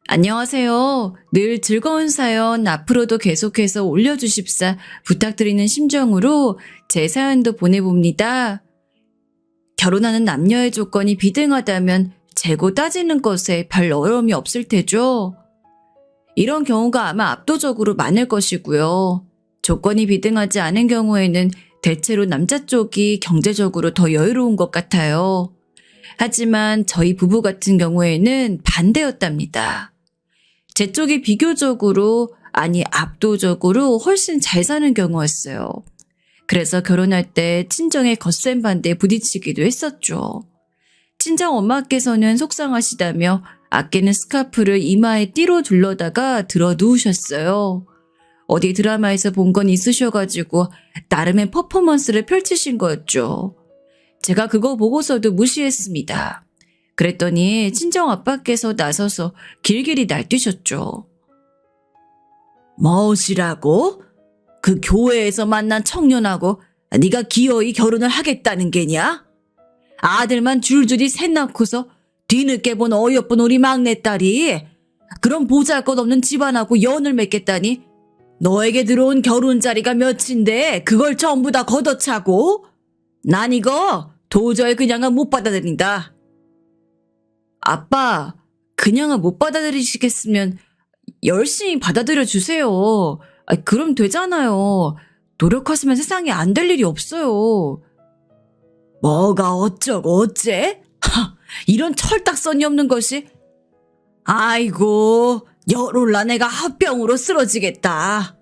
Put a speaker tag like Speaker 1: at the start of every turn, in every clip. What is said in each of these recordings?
Speaker 1: 안녕하세요. 늘 즐거운 사연 앞으로도 계속해서 올려주십사 부탁드리는 심정으로 제 사연도 보내봅니다. 결혼하는 남녀의 조건이 비등하다면 재고 따지는 것에 별 어려움이 없을 테죠. 이런 경우가 아마 압도적으로 많을 것이고요. 조건이 비등하지 않은 경우에는 대체로 남자 쪽이 경제적으로 더 여유로운 것 같아요. 하지만 저희 부부 같은 경우에는 반대였답니다. 제 쪽이 비교적으로, 아니 압도적으로 훨씬 잘 사는 경우였어요. 그래서 결혼할 때 친정의 거센 반대에 부딪히기도 했었죠. 친정 엄마께서는 속상하시다며 아끼는 스카프를 이마에 띠로 둘러다가 들어 누우셨어요. 어디 드라마에서 본 건 있으셔가지고 나름의 퍼포먼스를 펼치신 거였죠. 제가 그거 보고서도 무시했습니다. 그랬더니 친정 아빠께서 나서서 길길이 날뛰셨죠. 뭐시라고? 그 교회에서 만난 청년하고 네가 기어이 결혼을 하겠다는 게냐? 아들만 줄줄이 셋 낳고서 뒤늦게 본 어여쁜 우리 막내딸이 그런 보잘것없는 집안하고 연을 맺겠다니? 너에게 들어온 결혼 자리가 몇인데 그걸 전부 다 걷어차고? 난 이거 도저히 그냥은 못 받아들인다. 아빠, 그냥은 못 받아들이시겠으면 열심히 받아들여 주세요. 그럼 되잖아요. 노력하시면 세상에 안 될 일이 없어요. 뭐가 어쩌고 어째? 이런 철딱선이 없는 것이. 아이고, 열올라 내가 합병으로 쓰러지겠다.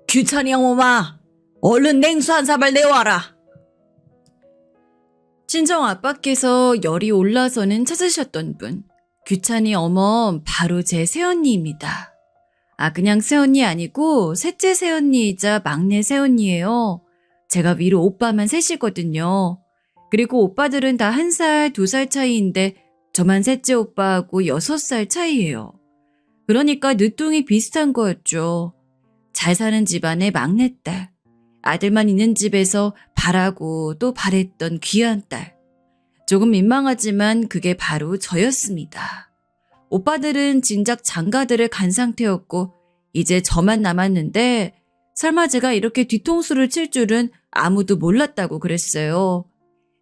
Speaker 1: 규찬이 형엄마, 얼른 냉수 한 사발 내와라. 친정 아빠께서 열이 올라서는 찾으셨던 분, 규찬이 어멈 바로 제 새언니입니다. 그냥 새언니 아니고 셋째 새언니이자 막내 새언니예요. 제가 위로 오빠만 셋이거든요. 그리고 오빠들은 다 1살, 2살 차이인데 저만 셋째 오빠하고 6살 차이예요. 그러니까 늦둥이 비슷한 거였죠. 잘 사는 집안의 막내딸. 아들만 있는 집에서 바라고 또 바랬던 귀한 딸. 조금 민망하지만 그게 바로 저였습니다. 오빠들은 진작 장가들을 간 상태였고 이제 저만 남았는데 설마 제가 이렇게 뒤통수를 칠 줄은 아무도 몰랐다고 그랬어요.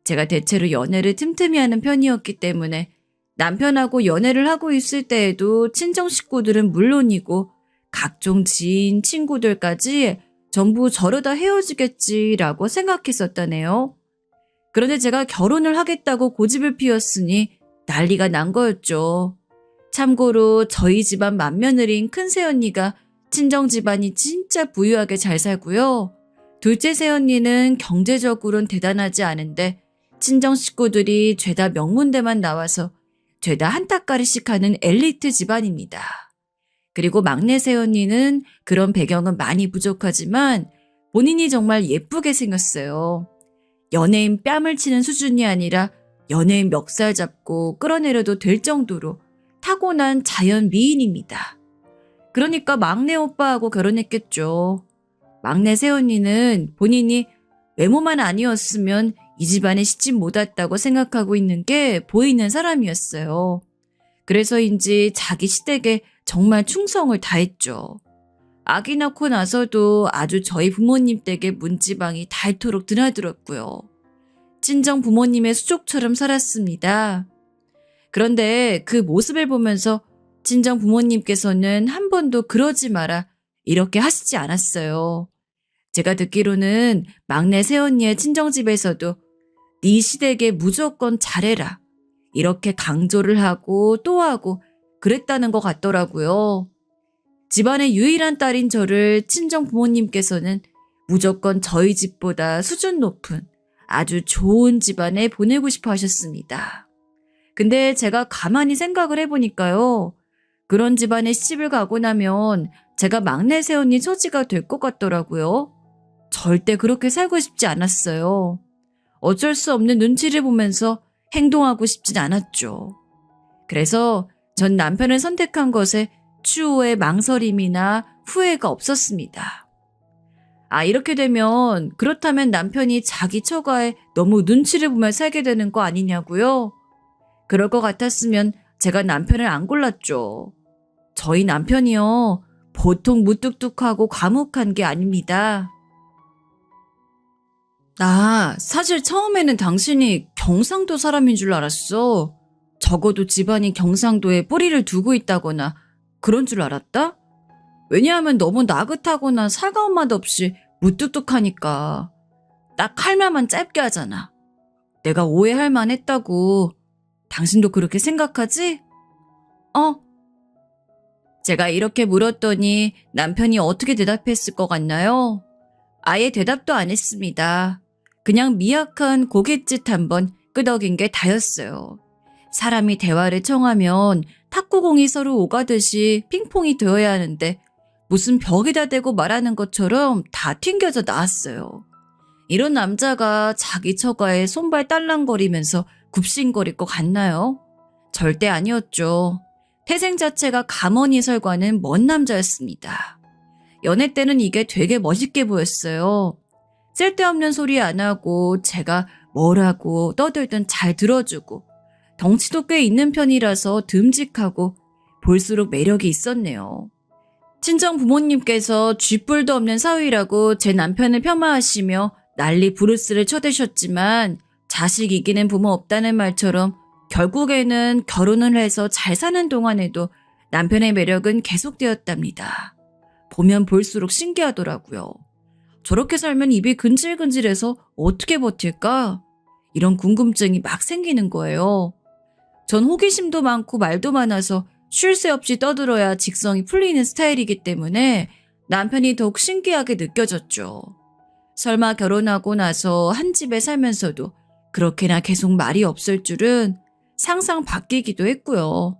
Speaker 1: 제가 대체로 연애를 틈틈이 하는 편이었기 때문에 남편하고 연애를 하고 있을 때에도 친정 식구들은 물론이고 각종 지인, 친구들까지 전부 저러다 헤어지겠지라고 생각했었다네요. 그런데 제가 결혼을 하겠다고 고집을 피웠으니 난리가 난 거였죠. 참고로 저희 집안 맏며느리인 큰 새언니가 친정 집안이 진짜 부유하게 잘 살고요. 둘째 새언니는 경제적으로는 대단하지 않은데 친정 식구들이 죄다 명문대만 나와서 죄다 한 따까리씩 하는 엘리트 집안입니다. 그리고 막내 새언니는 그런 배경은 많이 부족하지만 본인이 정말 예쁘게 생겼어요. 연예인 뺨을 치는 수준이 아니라 연예인 멱살 잡고 끌어내려도 될 정도로 타고난 자연 미인입니다. 그러니까 막내 오빠하고 결혼했겠죠. 막내 새언니는 본인이 외모만 아니었으면 이 집안에 시집 못 왔다고 생각하고 있는 게 보이는 사람이었어요. 그래서인지 자기 시댁에 정말 충성을 다했죠. 아기 낳고 나서도 아주 저희 부모님 댁에 문지방이 닳도록 드나들었고요. 친정 부모님의 수족처럼 살았습니다. 그런데 그 모습을 보면서 친정 부모님께서는 한 번도 그러지 마라 이렇게 하시지 않았어요. 제가 듣기로는 막내 새언니의 친정집에서도 네 시댁에 무조건 잘해라 이렇게 강조를 하고 또 하고 그랬다는 것 같더라고요. 집안의 유일한 딸인 저를 친정 부모님께서는 무조건 저희 집보다 수준 높은 아주 좋은 집안에 보내고 싶어 하셨습니다. 근데 제가 가만히 생각을 해보니까요. 그런 집안에 시집을 가고 나면 제가 막내 새언니 처지가 될 것 같더라고요. 절대 그렇게 살고 싶지 않았어요. 어쩔 수 없는 눈치를 보면서 행동하고 싶진 않았죠. 그래서 전 남편을 선택한 것에 추후에 망설임이나 후회가 없었습니다. 이렇게 되면 그렇다면 남편이 자기 처가에 너무 눈치를 보며 살게 되는 거 아니냐고요? 그럴 것 같았으면 제가 남편을 안 골랐죠. 저희 남편이요. 보통 무뚝뚝하고 과묵한 게 아닙니다. 나 사실 처음에는 당신이 경상도 사람인 줄 알았어. 적어도 집안이 경상도에 뿌리를 두고 있다거나 그런 줄 알았다? 왜냐하면 너무 나긋하거나 살가운 맛 없이 무뚝뚝하니까. 딱 할 말만 짧게 하잖아. 내가 오해할 만했다고. 당신도 그렇게 생각하지? 어? 제가 이렇게 물었더니 남편이 어떻게 대답했을 것 같나요? 아예 대답도 안 했습니다. 그냥 미약한 고갯짓 한번 끄덕인 게 다였어요. 사람이 대화를 청하면 탁구공이 서로 오가듯이 핑퐁이 되어야 하는데 무슨 벽에다 대고 말하는 것처럼 다 튕겨져 나왔어요. 이런 남자가 자기 처가에 손발 딸랑거리면서 굽신거릴 것 같나요? 절대 아니었죠. 태생 자체가 가머니설과는 먼 남자였습니다. 연애 때는 이게 되게 멋있게 보였어요. 쓸데없는 소리 안 하고 제가 뭐라고 떠들든 잘 들어주고 덩치도 꽤 있는 편이라서 듬직하고 볼수록 매력이 있었네요. 친정 부모님께서 쥐뿔도 없는 사위라고 제 남편을 폄하하시며 난리 부르스를 쳐대셨지만 자식 이기는 부모 없다는 말처럼 결국에는 결혼을 해서 잘 사는 동안에도 남편의 매력은 계속되었답니다. 보면 볼수록 신기하더라고요. 저렇게 살면 입이 근질근질해서 어떻게 버틸까? 이런 궁금증이 막 생기는 거예요. 전 호기심도 많고 말도 많아서 쉴 새 없이 떠들어야 직성이 풀리는 스타일이기 때문에 남편이 더욱 신기하게 느껴졌죠. 설마 결혼하고 나서 한 집에 살면서도 그렇게나 계속 말이 없을 줄은 상상 바뀌기도 했고요.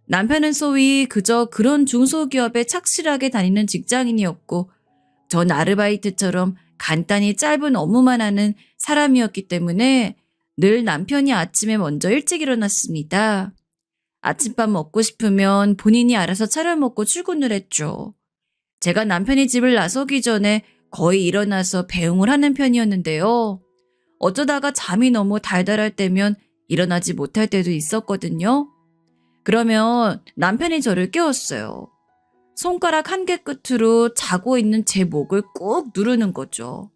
Speaker 1: 남편은 소위 그저 그런 중소기업에 착실하게 다니는 직장인이었고 전 아르바이트처럼 간단히 짧은 업무만 하는 사람이었기 때문에 늘 남편이 아침에 먼저 일찍 일어났습니다. 아침밥 먹고 싶으면 본인이 알아서 차려 먹고 출근을 했죠. 제가 남편이 집을 나서기 전에 거의 일어나서 배웅을 하는 편이었는데요. 어쩌다가 잠이 너무 달달할 때면 일어나지 못할 때도 있었거든요. 그러면 남편이 저를 깨웠어요. 손가락 한 개 끝으로 자고 있는 제 목을 꾹 누르는 거죠.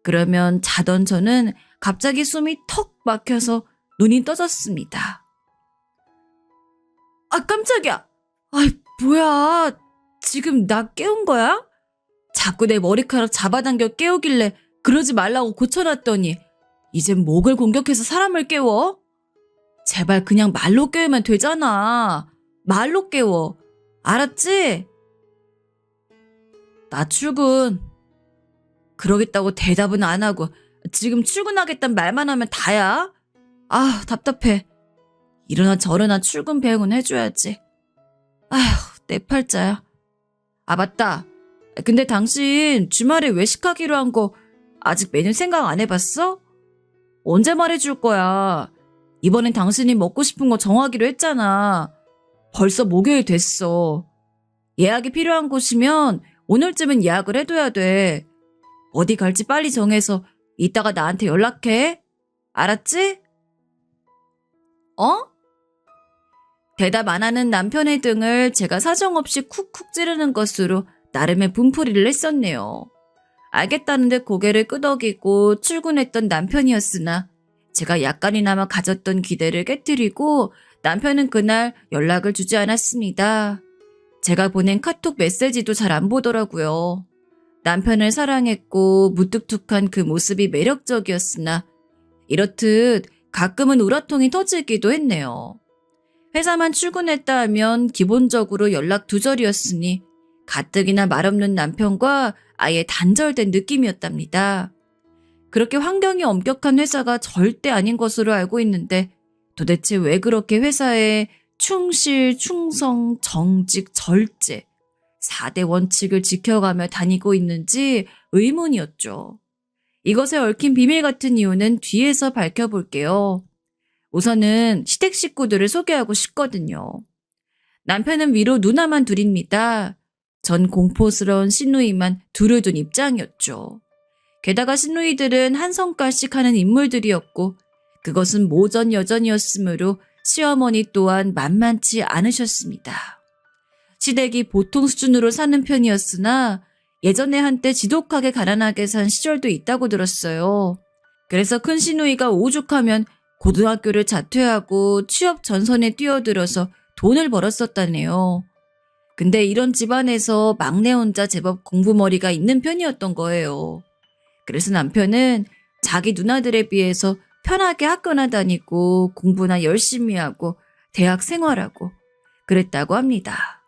Speaker 1: 그러면 자던 저는 갑자기 숨이 턱 막혀서 눈이 떠졌습니다. 아, 깜짝이야. 아이, 뭐야. 지금 나 깨운 거야? 자꾸 내 머리카락 잡아당겨 깨우길래 그러지 말라고 고쳐놨더니 이젠 목을 공격해서 사람을 깨워? 제발 그냥 말로 깨우면 되잖아. 말로 깨워. 알았지? 나 출근. 그러겠다고 대답은 안 하고 지금 출근하겠다는 말만 하면 다야? 아, 답답해. 이러나 저러나 출근 배웅은 해줘야지. 아휴, 내 팔자야. 아, 맞다. 근데 당신 주말에 외식하기로 한 거 아직 메뉴 생각 안 해봤어? 언제 말해줄 거야? 이번엔 당신이 먹고 싶은 거 정하기로 했잖아. 벌써 목요일 됐어. 예약이 필요한 곳이면 오늘쯤은 예약을 해둬야 돼. 어디 갈지 빨리 정해서 이따가 나한테 연락해. 알았지? 어? 대답 안 하는 남편의 등을 제가 사정없이 쿡쿡 찌르는 것으로 나름의 분풀이를 했었네요. 알겠다는데 고개를 끄덕이고 출근했던 남편이었으나 제가 약간이나마 가졌던 기대를 깨트리고 남편은 그날 연락을 주지 않았습니다. 제가 보낸 카톡 메시지도 잘 안 보더라고요. 남편을 사랑했고 무뚝뚝한 그 모습이 매력적이었으나 이렇듯 가끔은 우라통이 터지기도 했네요. 회사만 출근했다 하면 기본적으로 연락 두절이었으니 가뜩이나 말없는 남편과 아예 단절된 느낌이었답니다. 그렇게 환경이 엄격한 회사가 절대 아닌 것으로 알고 있는데 도대체 왜 그렇게 회사에 충실, 충성, 정직, 절제 4대 원칙을 지켜가며 다니고 있는지 의문이었죠. 이것에 얽힌 비밀 같은 이유는 뒤에서 밝혀볼게요. 우선은 시댁 식구들을 소개하고 싶거든요. 남편은 위로 누나만 둘입니다. 전 공포스러운 시누이만 둘을 둔 입장이었죠. 게다가 시누이들은 한 성깔씩 하는 인물들이었고 그것은 모전 여전이었으므로 시어머니 또한 만만치 않으셨습니다. 시댁이 보통 수준으로 사는 편이었으나 예전에 한때 지독하게 가난하게 산 시절도 있다고 들었어요. 그래서 큰 시누이가 오죽하면 고등학교를 자퇴하고 취업 전선에 뛰어들어서 돈을 벌었었다네요. 근데 이런 집안에서 막내 혼자 제법 공부머리가 있는 편이었던 거예요. 그래서 남편은 자기 누나들에 비해서 편하게 학교나 다니고 공부나 열심히 하고 대학 생활하고 그랬다고 합니다.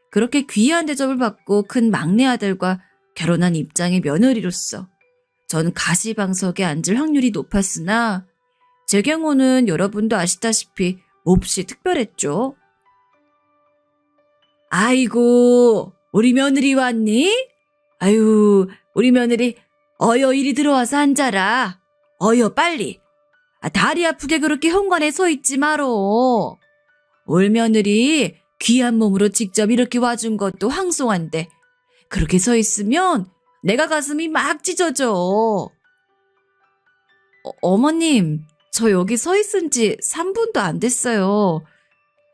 Speaker 1: 그렇게 귀한 대접을 받고 큰 막내 아들과 결혼한 입장의 며느리로서 전 가시방석에 앉을 확률이 높았으나 제 경우는 여러분도 아시다시피 몹시 특별했죠. 아이고, 우리 며느리 왔니? 아유, 우리 며느리 어여 이리 들어와서 앉아라. 어여 빨리. 다리 아프게 그렇게 현관에 서 있지 마로. 올 며느리 귀한 몸으로 직접 이렇게 와준 것도 황송한데 그렇게 서 있으면 내가 가슴이 막 찢어져. 어머님, 저 여기 서 있은 지 3분도 안 됐어요.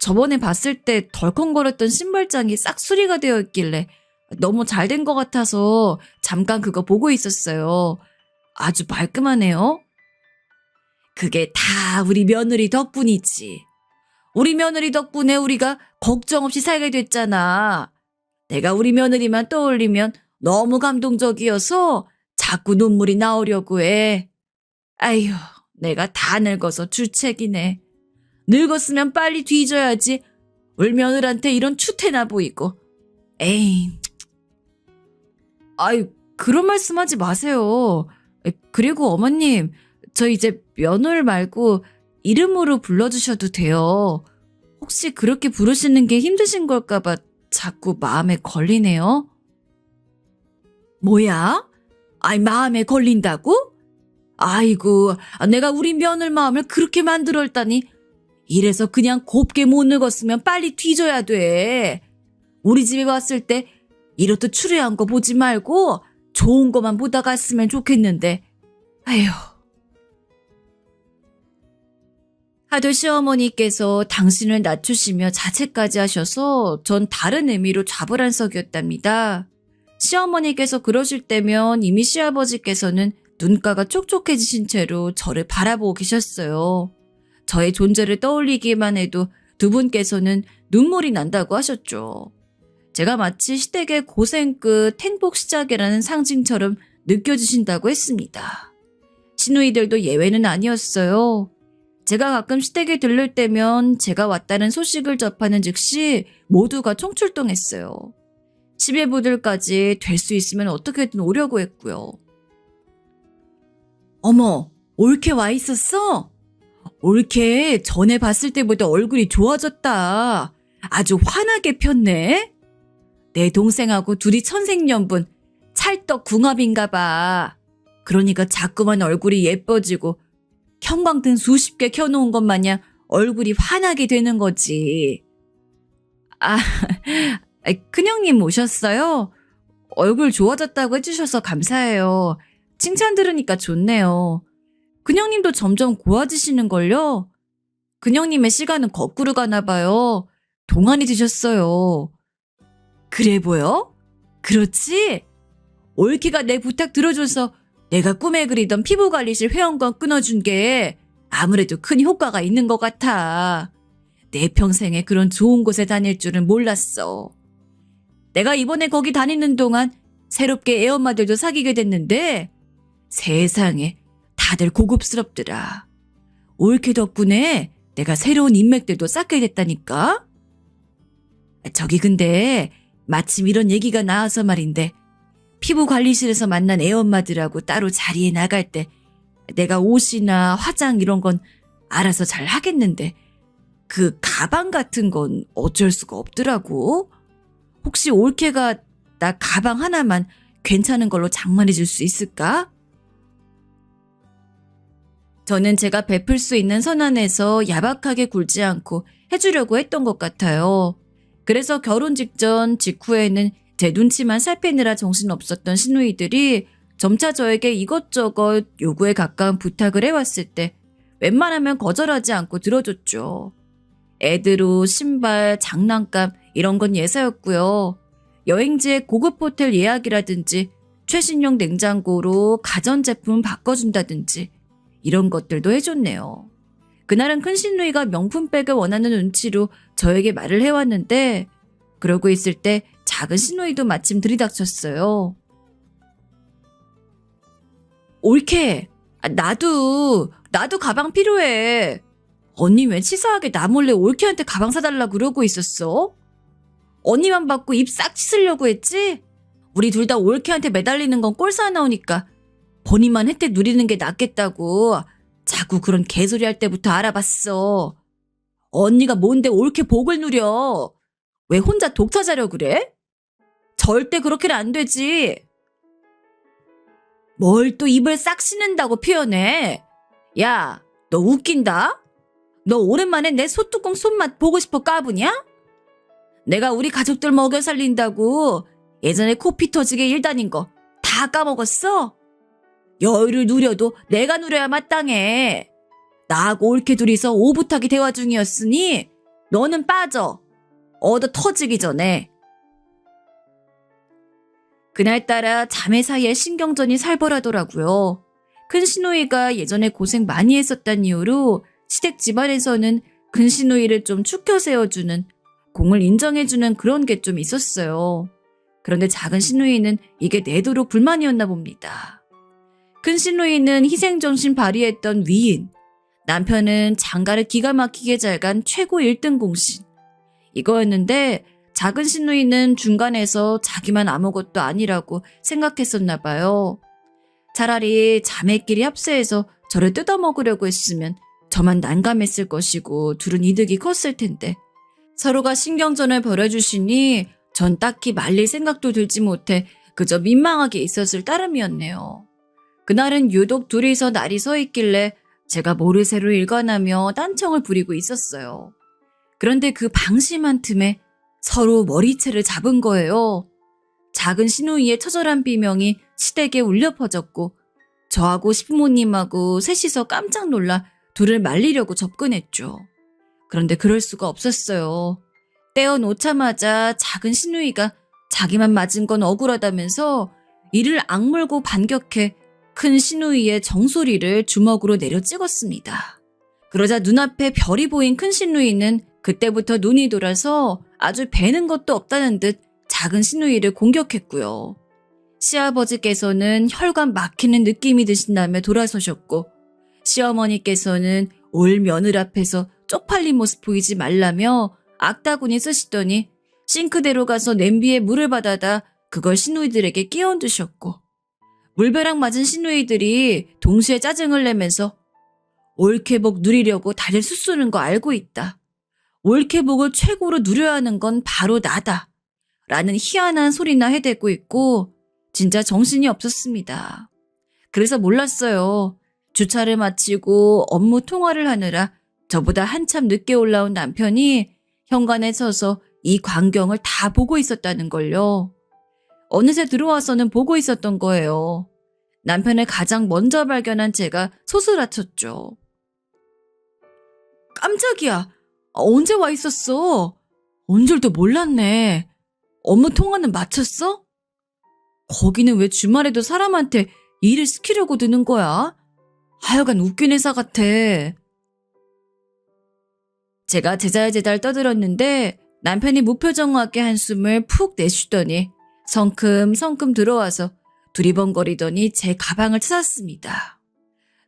Speaker 1: 저번에 봤을 때 덜컹거렸던 신발장이 싹수리가 되어 있길래 너무 잘 된 것 같아서 잠깐 그거 보고 있었어요. 아주 말끔하네요. 그게 다 우리 며느리 덕분이지. 우리 며느리 덕분에 우리가 걱정 없이 살게 됐잖아. 내가 우리 며느리만 떠올리면 너무 감동적이어서 자꾸 눈물이 나오려고 해. 아휴, 내가 다 늙어서 주책이네. 늙었으면 빨리 뒤져야지. 우리 며느리한테 이런 추태나 보이고. 에이. 아유, 그런 말씀하지 마세요. 그리고 어머님, 저 이제 며느리 말고 이름으로 불러주셔도 돼요. 혹시 그렇게 부르시는 게 힘드신 걸까봐 자꾸 마음에 걸리네요. 뭐야? 아이, 마음에 걸린다고? 아이고, 내가 우리 며느리 마음을 그렇게 만들었다니. 이래서 그냥 곱게 못 늙었으면 빨리 뒤져야 돼. 우리 집에 왔을 때 이렇듯 추레한 거 보지 말고 좋은 거만 보다 갔으면 좋겠는데. 아휴. 하도 시어머니께서 당신을 낮추시며 자책까지 하셔서 전 다른 의미로 좌불안석이었답니다. 시어머니께서 그러실 때면 이미 시아버지께서는 눈가가 촉촉해지신 채로 저를 바라보고 계셨어요. 저의 존재를 떠올리기만 해도 두 분께서는 눈물이 난다고 하셨죠. 제가 마치 시댁의 고생 끝 행복 시작이라는 상징처럼 느껴지신다고 했습니다. 시누이들도 예외는 아니었어요. 제가 가끔 시댁에 들를 때면 제가 왔다는 소식을 접하는 즉시 모두가 총출동했어요. 시배부들까지 될 수 있으면 어떻게든 오려고 했고요. 어머, 올케 와 있었어? 올케 전에 봤을 때보다 얼굴이 좋아졌다. 아주 환하게 폈네. 내 동생하고 둘이 천생연분, 찰떡궁합인가 봐. 그러니까 자꾸만 얼굴이 예뻐지고 형광등 수십 개 켜놓은 것 마냥 얼굴이 환하게 되는 거지. 아, 큰형님 오셨어요? 얼굴 좋아졌다고 해주셔서 감사해요. 칭찬 들으니까 좋네요. 큰형님도 점점 고와지시는걸요? 큰형님의 시간은 거꾸로 가나 봐요. 동안이 되셨어요. 그래 보여? 그렇지? 올케가 내 부탁 들어줘서 내가 꿈에 그리던 피부관리실 회원권 끊어준 게 아무래도 큰 효과가 있는 것 같아. 내 평생에 그런 좋은 곳에 다닐 줄은 몰랐어. 내가 이번에 거기 다니는 동안 새롭게 애엄마들도 사귀게 됐는데 세상에 다들 고급스럽더라. 올케 덕분에 내가 새로운 인맥들도 쌓게 됐다니까. 저기 근데 마침 이런 얘기가 나와서 말인데 피부관리실에서 만난 애엄마들하고 따로 자리에 나갈 때 내가 옷이나 화장 이런 건 알아서 잘 하겠는데 그 가방 같은 건 어쩔 수가 없더라고. 혹시 올케가 나 가방 하나만 괜찮은 걸로 장만해 줄 수 있을까? 저는 제가 베풀 수 있는 선안에서 야박하게 굴지 않고 해주려고 했던 것 같아요. 그래서 결혼 직전 직후에는 제 눈치만 살피느라 정신없었던 시누이들이 점차 저에게 이것저것 요구에 가까운 부탁을 해왔을 때 웬만하면 거절하지 않고 들어줬죠. 애들 옷, 신발, 장난감 이런 건 예사였고요. 여행지의 고급 호텔 예약이라든지 최신형 냉장고로 가전제품 바꿔준다든지 이런 것들도 해줬네요. 그날은 큰 신누이가 명품백을 원하는 눈치로 저에게 말을 해왔는데 그러고 있을 때 작은 신누이도 마침 들이닥쳤어요. 옳게, 나도 가방 필요해. 언니 왜 치사하게 나 몰래 올케한테 가방 사달라 그러고 있었어? 언니만 받고 입 싹 씻으려고 했지? 우리 둘 다 올케한테 매달리는 건 꼴사 나오니까 본인만 혜택 누리는 게 낫겠다고 자꾸 그런 개소리 할 때부터 알아봤어. 언니가 뭔데 올케 복을 누려? 왜 혼자 독타자려 그래? 절대 그렇게는 안 되지. 뭘 또 입을 싹 씻는다고 표현해? 야, 너 웃긴다? 너 오랜만에 내 소뚜껑 손맛 보고 싶어 까부냐? 내가 우리 가족들 먹여 살린다고 예전에 코피 터지게 일 다닌 거 다 까먹었어? 여유를 누려도 내가 누려야 마땅해. 나하고 올케 둘이서 오붓하게 대화 중이었으니 너는 빠져. 얻어 터지기 전에. 그날따라 자매 사이에 신경전이 살벌하더라고요. 큰 시누이가 예전에 고생 많이 했었단 이유로 시댁 집안에서는 큰 시누이를 좀 축혀 세워주는, 공을 인정해주는 그런 게 좀 있었어요. 그런데 작은 시누이는 이게 내도록 불만이었나 봅니다. 큰 시누이는 희생정신 발휘했던 위인, 남편은 장가를 기가 막히게 잘 간 최고 1등 공신. 이거였는데 작은 시누이는 중간에서 자기만 아무것도 아니라고 생각했었나 봐요. 차라리 자매끼리 합세해서 저를 뜯어먹으려고 했으면 저만 난감했을 것이고 둘은 이득이 컸을 텐데 서로가 신경전을 벌여주시니 전 딱히 말릴 생각도 들지 못해 그저 민망하게 있었을 따름이었네요. 그날은 유독 둘이서 날이 서 있길래 제가 모르쇠로 일관하며 딴청을 부리고 있었어요. 그런데 그 방심한 틈에 서로 머리채를 잡은 거예요. 작은 시누이의 처절한 비명이 시댁에 울려 퍼졌고 저하고 시부모님하고 셋이서 깜짝 놀라 둘을 말리려고 접근했죠. 그런데 그럴 수가 없었어요. 떼어놓자마자 작은 시누이가 자기만 맞은 건 억울하다면서 이를 악물고 반격해 큰 시누이의 정수리를 주먹으로 내려 찍었습니다. 그러자 눈앞에 별이 보인 큰 시누이는 그때부터 눈이 돌아서 아주 배는 것도 없다는 듯 작은 시누이를 공격했고요. 시아버지께서는 혈관 막히는 느낌이 드신다며 돌아서셨고 시어머니께서는 올 며느리 앞에서 쪽팔린 모습 보이지 말라며 악다구니 쓰시더니 싱크대로 가서 냄비에 물을 받아다 그걸 시누이들에게 끼얹으셨고 물벼락 맞은 시누이들이 동시에 짜증을 내면서 올케복 누리려고 다들 수쓰는 거 알고 있다. 올케복을 최고로 누려야 하는 건 바로 나다. 라는 희한한 소리나 해대고 있고 진짜 정신이 없었습니다. 그래서 몰랐어요. 주차를 마치고 업무 통화를 하느라 저보다 한참 늦게 올라온 남편이 현관에 서서 이 광경을 다 보고 있었다는 걸요. 어느새 들어와서는 보고 있었던 거예요. 남편을 가장 먼저 발견한 제가 소스라쳤죠. 깜짝이야. 언제 와 있었어? 온 줄도 몰랐네. 업무 통화는 마쳤어? 거기는 왜 주말에도 사람한테 일을 시키려고 드는 거야? 하여간 웃긴 회사 같아. 제가 제잘제잘 떠들었는데 남편이 무표정하게 한숨을 푹 내쉬더니 성큼성큼 들어와서 두리번거리더니 제 가방을 찾았습니다.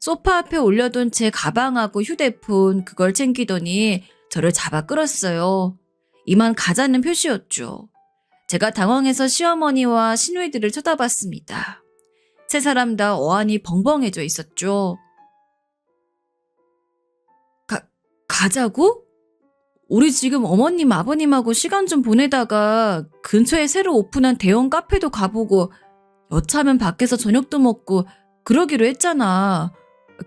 Speaker 1: 소파 앞에 올려둔 제 가방하고 휴대폰 그걸 챙기더니 저를 잡아 끌었어요. 이만 가자는 표시였죠. 제가 당황해서 시어머니와 시누이들을 쳐다봤습니다. 세 사람 다 어안이 벙벙해져 있었죠. 가자고? 우리 지금 어머님 아버님하고 시간 좀 보내다가 근처에 새로 오픈한 대형 카페도 가보고 여차하면 밖에서 저녁도 먹고 그러기로 했잖아.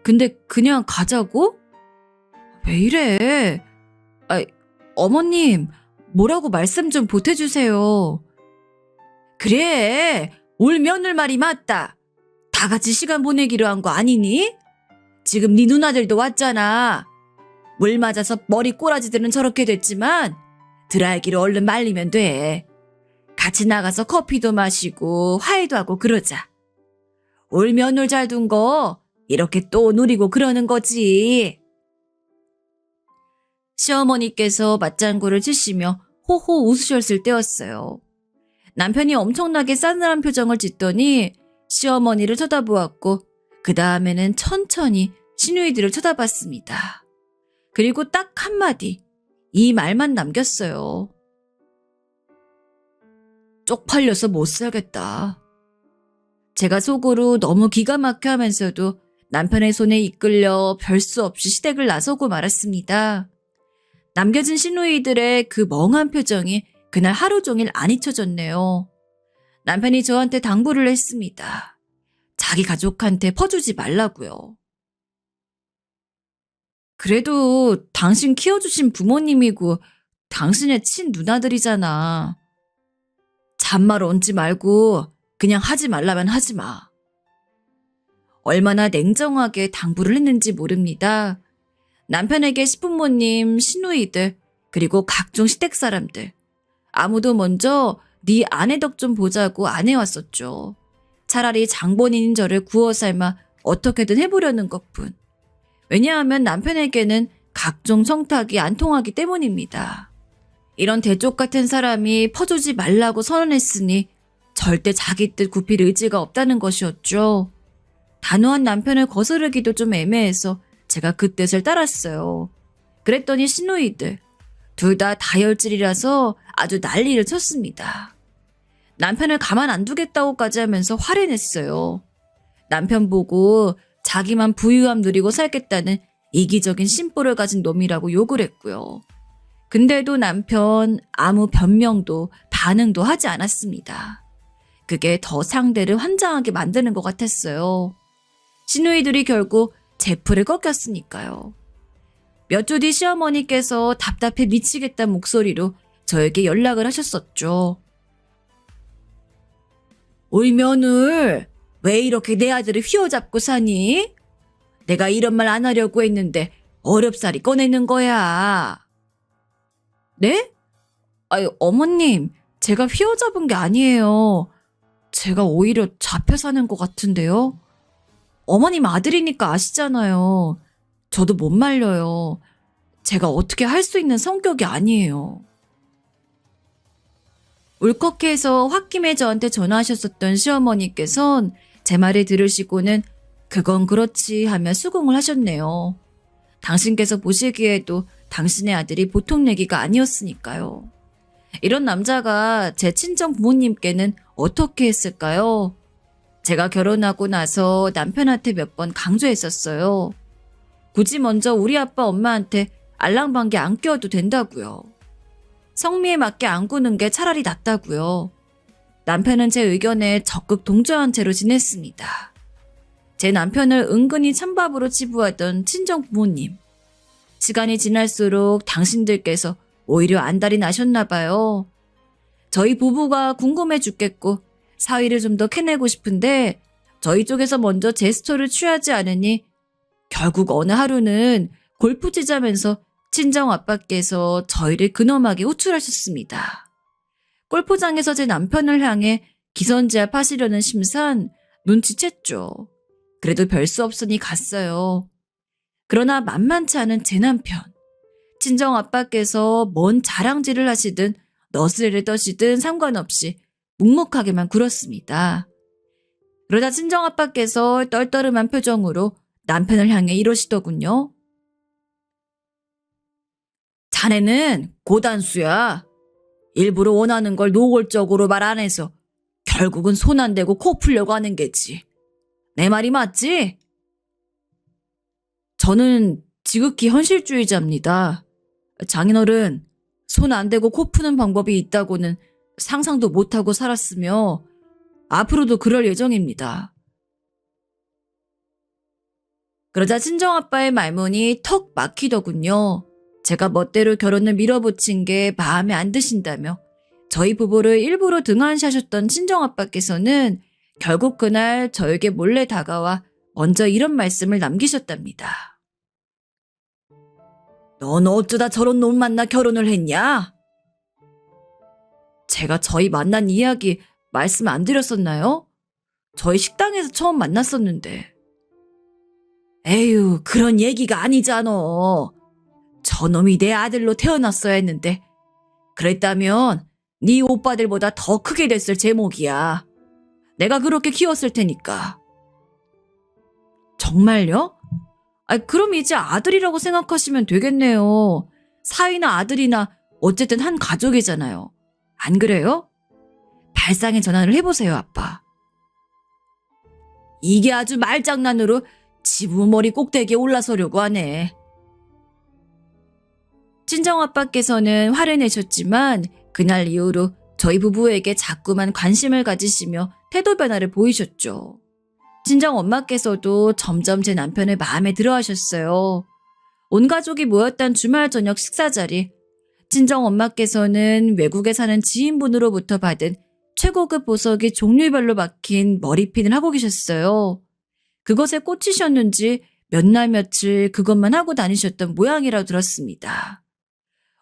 Speaker 1: 근데 그냥 가자고? 왜 이래? 어머님 뭐라고 말씀 좀 보태주세요. 그래, 올 며느리 말이 맞다. 다 같이 시간 보내기로 한 거 아니니? 지금 네 누나들도 왔잖아. 물 맞아서 머리 꼬라지들은 저렇게 됐지만 드라이기로 얼른 말리면 돼. 같이 나가서 커피도 마시고 화해도 하고 그러자. 올 며느리 잘 둔 거 이렇게 또 누리고 그러는 거지. 시어머니께서 맞장구를 치시며 호호 웃으셨을 때였어요. 남편이 엄청나게 싸늘한 표정을 짓더니 시어머니를 쳐다보았고 그 다음에는 천천히 시누이들을 쳐다봤습니다. 그리고 딱 한마디, 이 말만 남겼어요. 쪽팔려서 못 살겠다. 제가 속으로 너무 기가 막혀 하면서도 남편의 손에 이끌려 별 수 없이 시댁을 나서고 말았습니다. 남겨진 시누이들의 그 멍한 표정이 그날 하루 종일 안 잊혀졌네요. 남편이 저한테 당부를 했습니다. 자기 가족한테 퍼주지 말라고요. 그래도 당신 키워주신 부모님이고 당신의 친누나들이잖아. 잔말 얹지 말고 그냥 하지 말라면 하지 마. 얼마나 냉정하게 당부를 했는지 모릅니다. 남편에게 시부모님, 시누이들, 그리고 각종 시댁 사람들. 아무도 먼저 네 아내 덕 좀 보자고 안 해왔었죠. 차라리 장본인인 저를 구워 삶아 어떻게든 해보려는 것뿐. 왜냐하면 남편에게는 각종 청탁이 안 통하기 때문입니다. 이런 대쪽 같은 사람이 퍼주지 말라고 선언했으니 절대 자기 뜻 굽힐 의지가 없다는 것이었죠. 단호한 남편을 거스르기도 좀 애매해서 제가 그 뜻을 따랐어요. 그랬더니 시누이들, 둘 다 다혈질이라서 아주 난리를 쳤습니다. 남편을 가만 안 두겠다고까지 하면서 화를 냈어요. 남편 보고 자기만 부유함 누리고 살겠다는 이기적인 심보를 가진 놈이라고 욕을 했고요. 근데도 남편 아무 변명도 반응도 하지 않았습니다. 그게 더 상대를 환장하게 만드는 것 같았어요. 시누이들이 결국 제 풀을 꺾였으니까요. 몇 주 뒤 시어머니께서 답답해 미치겠다는 목소리로 저에게 연락을 하셨었죠. 우리 며느리, 왜 이렇게 내 아들을 휘어잡고 사니? 내가 이런 말 안 하려고 했는데 어렵사리 꺼내는 거야. 네? 아유, 어머님, 제가 휘어잡은 게 아니에요. 제가 오히려 잡혀 사는 것 같은데요. 어머님 아들이니까 아시잖아요. 저도 못 말려요. 제가 어떻게 할 수 있는 성격이 아니에요. 울컥해서 홧김에 저한테 전화하셨었던 시어머니께선 제 말을 들으시고는 그건 그렇지 하며 수긍을 하셨네요. 당신께서 보시기에도 당신의 아들이 보통 얘기가 아니었으니까요. 이런 남자가 제 친정 부모님께는 어떻게 했을까요? 제가 결혼하고 나서 남편한테 몇 번 강조했었어요. 굳이 먼저 우리 아빠 엄마한테 알랑방귀 안 껴도 된다고요. 성미에 맞게 안 구는 게 차라리 낫다고요. 남편은 제 의견에 적극 동조한 채로 지냈습니다. 제 남편을 은근히 찬밥으로 치부하던 친정 부모님. 시간이 지날수록 당신들께서 오히려 안달이 나셨나 봐요. 저희 부부가 궁금해 죽겠고 사위를 좀 더 캐내고 싶은데 저희 쪽에서 먼저 제스처를 취하지 않으니 결국 어느 하루는 골프 치자면서 친정 아빠께서 저희를 근엄하게 호출하셨습니다. 골프장에서 제 남편을 향해 기선제압 하시려는 심산 눈치챘죠. 그래도 별 수 없으니 갔어요. 그러나 만만치 않은 제 남편. 친정 아빠께서 뭔 자랑질을 하시든 너스레를 떠시든 상관없이 묵묵하게만 굴었습니다. 그러다 친정 아빠께서 떨떠름한 표정으로 남편을 향해 이러시더군요. 자네는 고단수야. 일부러 원하는 걸 노골적으로 말 안 해서 결국은 손 안 대고 코 풀려고 하는 게지. 내 말이 맞지? 저는 지극히 현실주의자입니다. 장인어른, 손 안 대고 코 푸는 방법이 있다고는 상상도 못하고 살았으며 앞으로도 그럴 예정입니다. 그러자 친정아빠의 말문이 턱 막히더군요. 제가 멋대로 결혼을 밀어붙인 게 마음에 안 드신다며 저희 부부를 일부러 등한시하셨던 친정아빠께서는 결국 그날 저에게 몰래 다가와 먼저 이런 말씀을 남기셨답니다. 넌 어쩌다 저런 놈 만나 결혼을 했냐? 제가 저희 만난 이야기 말씀 안 드렸었나요? 저희 식당에서 처음 만났었는데. 에휴, 그런 얘기가 아니잖아. 저놈이 내 아들로 태어났어야 했는데. 그랬다면 네 오빠들보다 더 크게 됐을 제목이야. 내가 그렇게 키웠을 테니까. 정말요? 그럼 이제 아들이라고 생각하시면 되겠네요. 사위나 아들이나 어쨌든 한 가족이잖아요. 안 그래요? 발상의 전환을 해보세요, 아빠. 이게 아주 말장난으로 지부머리 꼭대기에 올라서려고 하네. 친정아빠께서는 화를 내셨지만 그날 이후로 저희 부부에게 자꾸만 관심을 가지시며 태도 변화를 보이셨죠. 친정엄마께서도 점점 제 남편을 마음에 들어 하셨어요. 온 가족이 모였던 주말 저녁 식사 자리, 친정엄마께서는 외국에 사는 지인분으로부터 받은 최고급 보석이 종류별로 박힌 머리핀을 하고 계셨어요. 그것에 꽂히셨는지 몇 날 며칠 그것만 하고 다니셨던 모양이라고 들었습니다.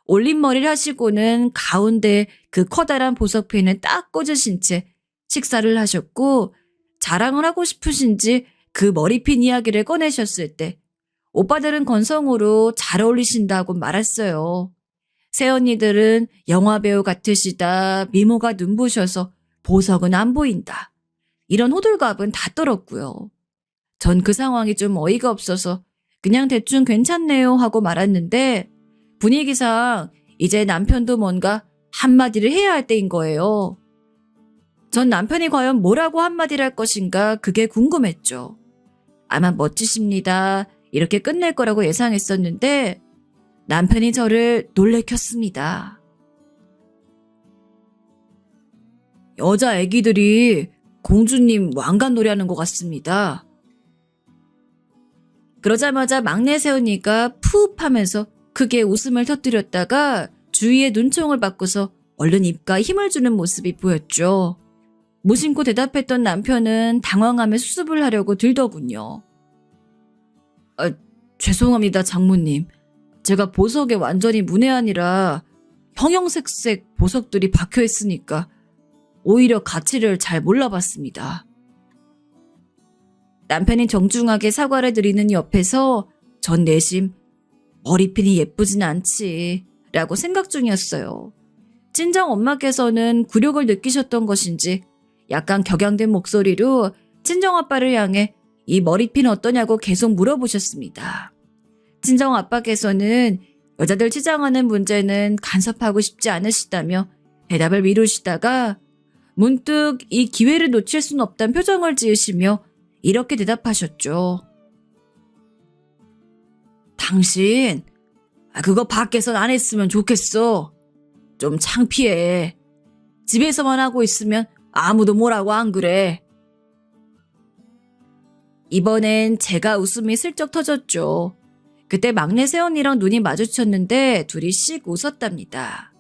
Speaker 1: 올림머리를 하시고는 가운데 그 커다란 보석핀을 딱 꽂으신 채 식사를 하셨고 자랑을 하고 싶으신지 그 머리핀 이야기를 꺼내셨을 때 오빠들은 건성으로 잘 어울리신다고 말했어요. 새언니들은 영화배우 같으시다, 미모가 눈부셔서 보석은 안 보인다. 이런 호들갑은 다 떨었고요. 전 그 상황이 좀 어이가 없어서 그냥 대충 괜찮네요 하고 말았는데 분위기상 이제 남편도 뭔가 한마디를 해야 할 때인 거예요. 전 남편이 과연 뭐라고 한마디를 할 것인가 그게 궁금했죠. 아마 멋지십니다. 이렇게 끝낼 거라고 예상했었는데 남편이 저를 놀래켰습니다. 여자 애기들이 공주님 왕관 노래하는 것 같습니다. 그러자마자 막내 새언니가 푸흡 하면서 크게 웃음을 터뜨렸다가 주위에 눈총을 받고서 얼른 입가에 힘을 주는 모습이 보였죠. 무심코 대답했던 남편은 당황하며 수습을 하려고 들더군요. 죄송합니다, 장모님. 제가 보석에 완전히 문외한이라 형형색색 보석들이 박혀 있으니까 오히려 가치를 잘 몰라봤습니다. 남편이 정중하게 사과를 드리는 옆에서 전 내심 머리핀이 예쁘진 않지 라고 생각 중이었어요. 친정 엄마께서는 굴욕을 느끼셨던 것인지 약간 격양된 목소리로 친정아빠를 향해 이 머리핀 어떠냐고 계속 물어보셨습니다. 친정아빠께서는 여자들 치장하는 문제는 간섭하고 싶지 않으시다며 대답을 미루시다가 문득 이 기회를 놓칠 순 없다는 표정을 지으시며 이렇게 대답하셨죠. 당신 그거 밖에선 안 했으면 좋겠어. 좀 창피해. 집에서만 하고 있으면 아무도 뭐라고 안 그래. 이번엔 제가 웃음이 슬쩍 터졌죠. 그때 막내 새언니랑 눈이 마주쳤는데 둘이 씩 웃었답니다.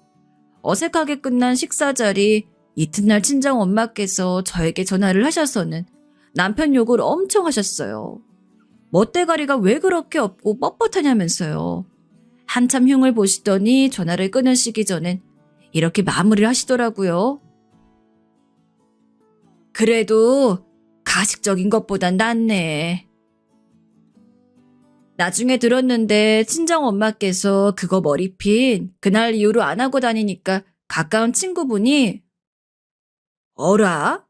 Speaker 1: 어색하게 끝난 식사 자리, 이튿날 친정엄마께서 저에게 전화를 하셔서는 남편 욕을 엄청 하셨어요. 멋대가리가 왜 그렇게 없고 뻣뻣하냐면서요. 한참 흉을 보시더니 전화를 끊으시기 전엔 이렇게 마무리를 하시더라고요. 그래도 가식적인 것보단 낫네. 나중에 들었는데 친정엄마께서 그거 머리핀 그날 이후로 안 하고 다니니까 가까운 친구분이 어라?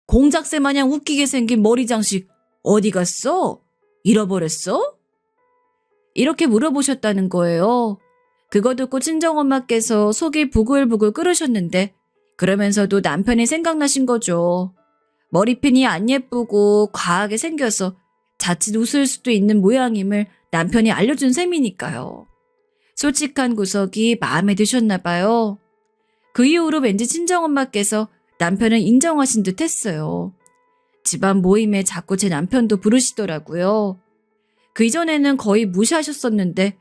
Speaker 1: 공작새 마냥 웃기게 생긴 머리 장식 어디 갔어? 잃어버렸어? 이렇게 물어보셨다는 거예요. 그거 듣고 친정엄마께서 속이 부글부글 끓으셨는데 그러면서도 남편이 생각나신 거죠. 머리핀이 안 예쁘고 과하게 생겨서 자칫 웃을 수도 있는 모양임을 남편이 알려준 셈이니까요. 솔직한 구석이 마음에 드셨나 봐요. 그 이후로 왠지 친정엄마께서 남편을 인정하신 듯 했어요. 집안 모임에 자꾸 제 남편도 부르시더라고요. 그 이전에는 거의 무시하셨었는데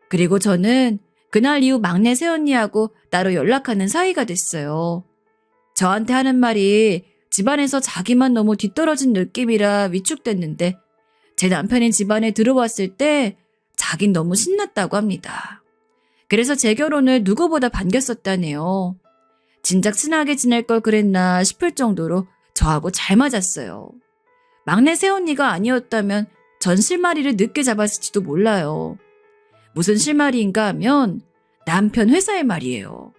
Speaker 1: 그리고 저는 그날 이후 막내 새언니하고 따로 연락하는 사이가 됐어요. 저한테 하는 말이 집안에서 자기만 너무 뒤떨어진 느낌이라 위축됐는데 제 남편이 집안에 들어왔을 때 자긴 너무 신났다고 합니다. 그래서 제 결혼을 누구보다 반겼었다네요. 진작 친하게 지낼 걸 그랬나 싶을 정도로 저하고 잘 맞았어요. 막내 새언니가 아니었다면 전 실마리를 늦게 잡았을지도 몰라요. 무슨 실마리인가 하면 남편 회사의 말이에요.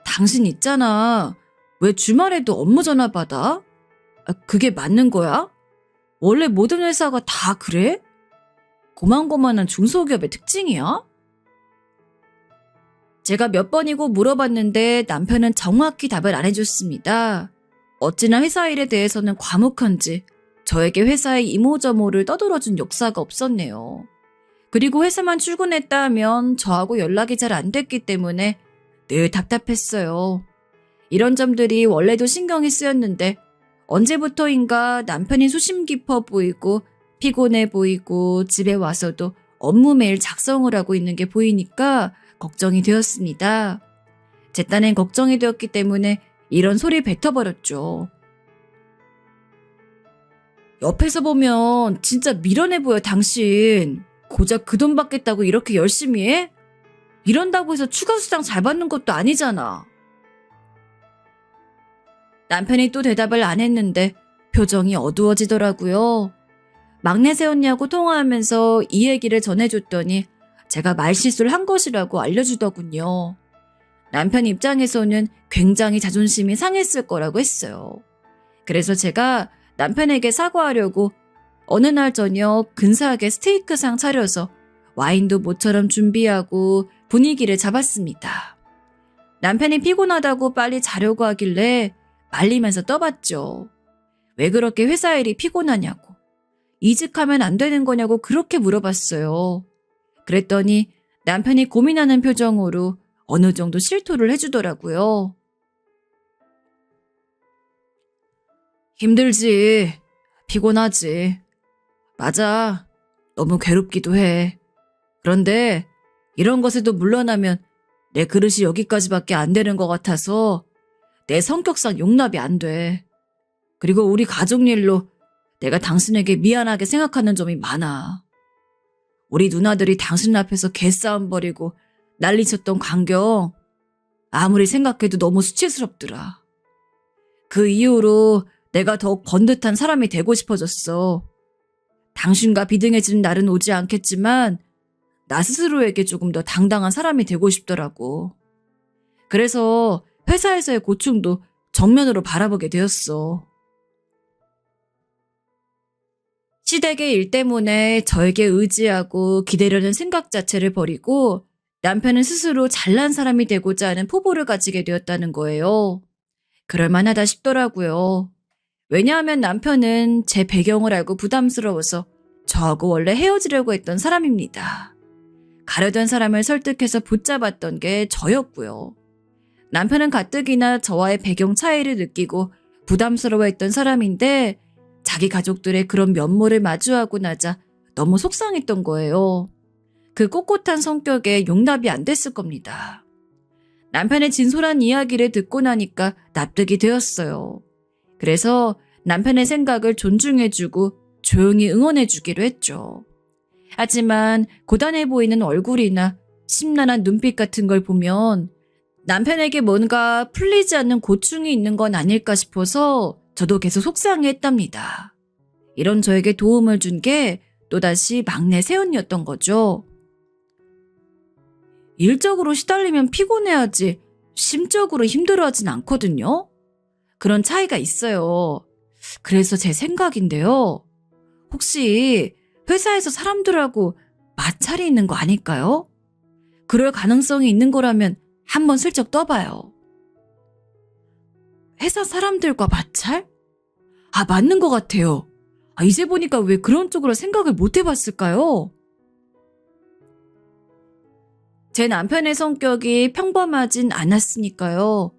Speaker 1: 당신 있잖아. 왜 주말에도 업무 전화 받아? 그게 맞는 거야? 원래 모든 회사가 다 그래? 고만고만한 중소기업의 특징이야? 제가 몇 번이고 물어봤는데 남편은 정확히 답을 안 해줬습니다. 어찌나 회사 일에 대해서는 과묵한지 저에게 회사의 이모저모를 떠들어준 역사가 없었네요. 그리고 회사만 출근했다 하면 저하고 연락이 잘 안 됐기 때문에 늘 답답했어요. 이런 점들이 원래도 신경이 쓰였는데 언제부터인가 남편이 소심 깊어 보이고 피곤해 보이고 집에 와서도 업무 메일 작성을 하고 있는 게 보이니까 걱정이 되었습니다. 제 딴엔 걱정이 되었기 때문에 이런 소리 뱉어버렸죠. 옆에서 보면 진짜 미련해 보여 당신. 고작 그 돈 받겠다고 이렇게 열심히 해? 이런다고 해서 추가 수당 잘 받는 것도 아니잖아. 남편이 또 대답을 안 했는데 표정이 어두워지더라고요. 막내 새언니하고 통화하면서 이 얘기를 전해줬더니 제가 말실수를 한 것이라고 알려주더군요. 남편 입장에서는 굉장히 자존심이 상했을 거라고 했어요. 그래서 제가 남편에게 사과하려고 어느 날 저녁 근사하게 스테이크상 차려서 와인도 모처럼 준비하고 분위기를 잡았습니다. 남편이 피곤하다고 빨리 자려고 하길래 말리면서 떠봤죠. 왜 그렇게 회사 일이 피곤하냐고. 이직하면 안 되는 거냐고 그렇게 물어봤어요. 그랬더니 남편이 고민하는 표정으로 어느 정도 실토를 해주더라고요. 힘들지. 피곤하지. 맞아. 너무 괴롭기도 해. 그런데 이런 것에도 물러나면 내 그릇이 여기까지밖에 안 되는 것 같아서 내 성격상 용납이 안 돼. 그리고 우리 가족 일로 내가 당신에게 미안하게 생각하는 점이 많아. 우리 누나들이 당신 앞에서 개싸움 벌이고 난리쳤던 광경 아무리 생각해도 너무 수치스럽더라. 그 이후로 내가 더욱 번듯한 사람이 되고 싶어졌어. 당신과 비등해지는 날은 오지 않겠지만 나 스스로에게 조금 더 당당한 사람이 되고 싶더라고. 그래서 회사에서의 고충도 정면으로 바라보게 되었어. 시댁의 일 때문에 저에게 의지하고 기대려는 생각 자체를 버리고 남편은 스스로 잘난 사람이 되고자 하는 포부를 가지게 되었다는 거예요. 그럴만하다 싶더라고요. 왜냐하면 남편은 제 배경을 알고 부담스러워서 저하고 원래 헤어지려고 했던 사람입니다. 가려던 사람을 설득해서 붙잡았던 게 저였고요. 남편은 가뜩이나 저와의 배경 차이를 느끼고 부담스러워했던 사람인데 자기 가족들의 그런 면모를 마주하고 나자 너무 속상했던 거예요. 그 꼿꼿한 성격에 용납이 안 됐을 겁니다. 남편의 진솔한 이야기를 듣고 나니까 납득이 되었어요. 그래서 남편의 생각을 존중해주고 조용히 응원해주기로 했죠. 하지만 고단해 보이는 얼굴이나 심란한 눈빛 같은 걸 보면 남편에게 뭔가 풀리지 않는 고충이 있는 건 아닐까 싶어서 저도 계속 속상해했답니다. 이런 저에게 도움을 준 게 또다시 막내 새언니였던 거죠. 일적으로 시달리면 피곤해하지 심적으로 힘들어하진 않거든요. 그런 차이가 있어요. 그래서 제 생각인데요. 혹시 회사에서 사람들하고 마찰이 있는 거 아닐까요? 그럴 가능성이 있는 거라면 한번 슬쩍 떠봐요. 회사 사람들과 마찰? 맞는 것 같아요. 이제 보니까 왜 그런 쪽으로 생각을 못 해봤을까요? 제 남편의 성격이 평범하진 않았으니까요.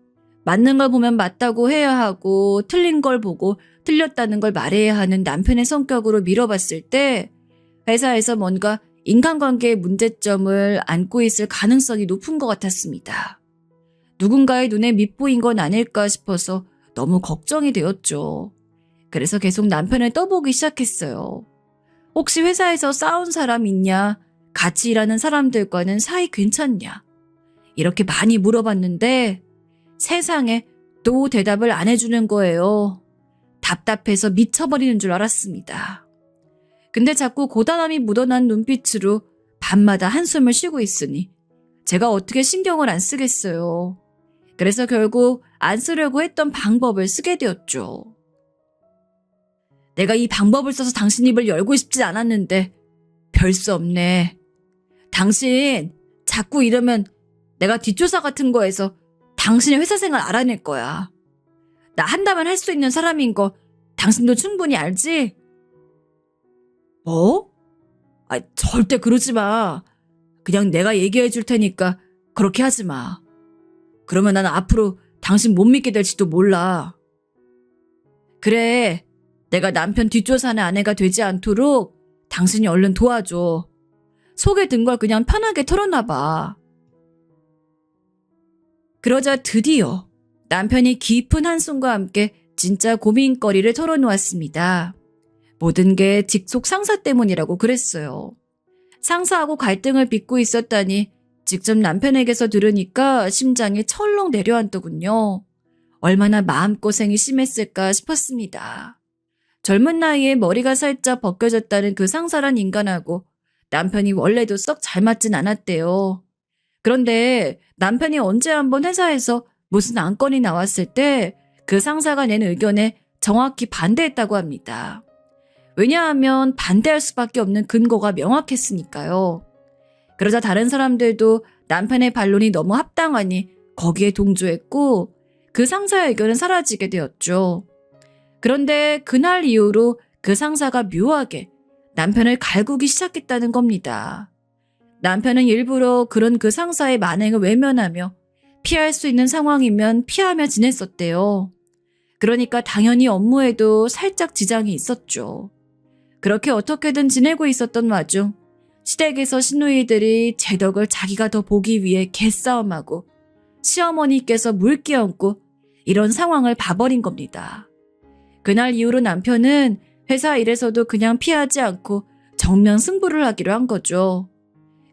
Speaker 1: 맞는 걸 보면 맞다고 해야 하고 틀린 걸 보고 틀렸다는 걸 말해야 하는 남편의 성격으로 밀어봤을 때 회사에서 뭔가 인간관계의 문제점을 안고 있을 가능성이 높은 것 같았습니다. 누군가의 눈에 밉보인 건 아닐까 싶어서 너무 걱정이 되었죠. 그래서 계속 남편을 떠보기 시작했어요. 혹시 회사에서 싸운 사람 있냐? 같이 일하는 사람들과는 사이 괜찮냐? 이렇게 많이 물어봤는데 세상에 또 대답을 안 해주는 거예요. 답답해서 미쳐버리는 줄 알았습니다. 근데 자꾸 고단함이 묻어난 눈빛으로 밤마다 한숨을 쉬고 있으니 제가 어떻게 신경을 안 쓰겠어요. 그래서 결국 안 쓰려고 했던 방법을 쓰게 되었죠. 내가 이 방법을 써서 당신 입을 열고 싶지 않았는데 별 수 없네. 당신 자꾸 이러면 내가 뒷조사 같은 거 해서 당신의 회사 생활 알아낼 거야. 나 한다면 할 수 있는 사람인 거 당신도 충분히 알지? 뭐? 절대 그러지 마. 그냥 내가 얘기해 줄 테니까 그렇게 하지 마. 그러면 난 앞으로 당신 못 믿게 될지도 몰라. 그래, 내가 남편 뒷조사하는 아내가 되지 않도록 당신이 얼른 도와줘. 속에 든 걸 그냥 편하게 털어놔봐. 그러자 드디어 남편이 깊은 한숨과 함께 진짜 고민거리를 털어놓았습니다. 모든 게 직속 상사 때문이라고 그랬어요. 상사하고 갈등을 빚고 있었다니 직접 남편에게서 들으니까 심장이 철렁 내려앉더군요. 얼마나 마음고생이 심했을까 싶었습니다. 젊은 나이에 머리가 살짝 벗겨졌다는 그 상사란 인간하고 남편이 원래도 썩 잘 맞진 않았대요. 그런데 남편이 언제 한번 회사에서 무슨 안건이 나왔을 때 그 상사가 낸 의견에 정확히 반대했다고 합니다. 왜냐하면 반대할 수밖에 없는 근거가 명확했으니까요. 그러자 다른 사람들도 남편의 반론이 너무 합당하니 거기에 동조했고 그 상사의 의견은 사라지게 되었죠. 그런데 그날 이후로 그 상사가 묘하게 남편을 갈구기 시작했다는 겁니다. 남편은 일부러 그런 그 상사의 만행을 외면하며 피할 수 있는 상황이면 피하며 지냈었대요. 그러니까 당연히 업무에도 살짝 지장이 있었죠. 그렇게 어떻게든 지내고 있었던 와중 시댁에서 시누이들이 제 덕을 자기가 더 보기 위해 개싸움하고 시어머니께서 물끼얹고 이런 상황을 봐버린 겁니다. 그날 이후로 남편은 회사 일에서도 그냥 피하지 않고 정면 승부를 하기로 한 거죠.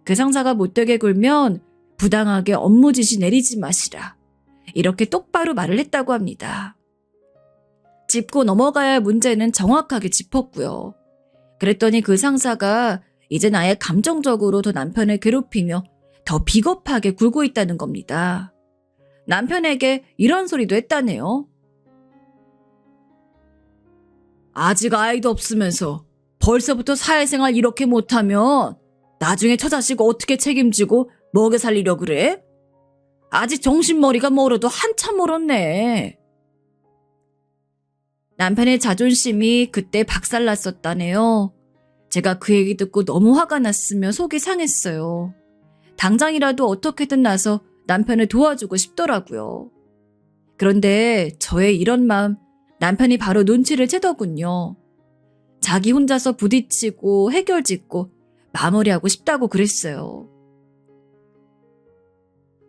Speaker 1: 그 상사가 못되게 굴면 부당하게 업무 지시 내리지 마시라. 이렇게 똑바로 말을 했다고 합니다. 짚고 넘어가야 할 문제는 정확하게 짚었고요. 그랬더니 그 상사가 이젠 아예 감정적으로 더 남편을 괴롭히며 더 비겁하게 굴고 있다는 겁니다. 남편에게 이런 소리도 했다네요. 아직 아이도 없으면서 벌써부터 사회생활 이렇게 못하면 나중에 처자식 어떻게 책임지고 먹여 살리려 그래? 아직 정신머리가 멀어도 한참 멀었네. 남편의 자존심이 그때 박살났었다네요. 제가 그 얘기 듣고 너무 화가 났으며 속이 상했어요. 당장이라도 어떻게든 나서 남편을 도와주고 싶더라고요. 그런데 저의 이런 마음 남편이 바로 눈치를 채더군요. 자기 혼자서 부딪히고 해결짓고 마무리하고 싶다고 그랬어요.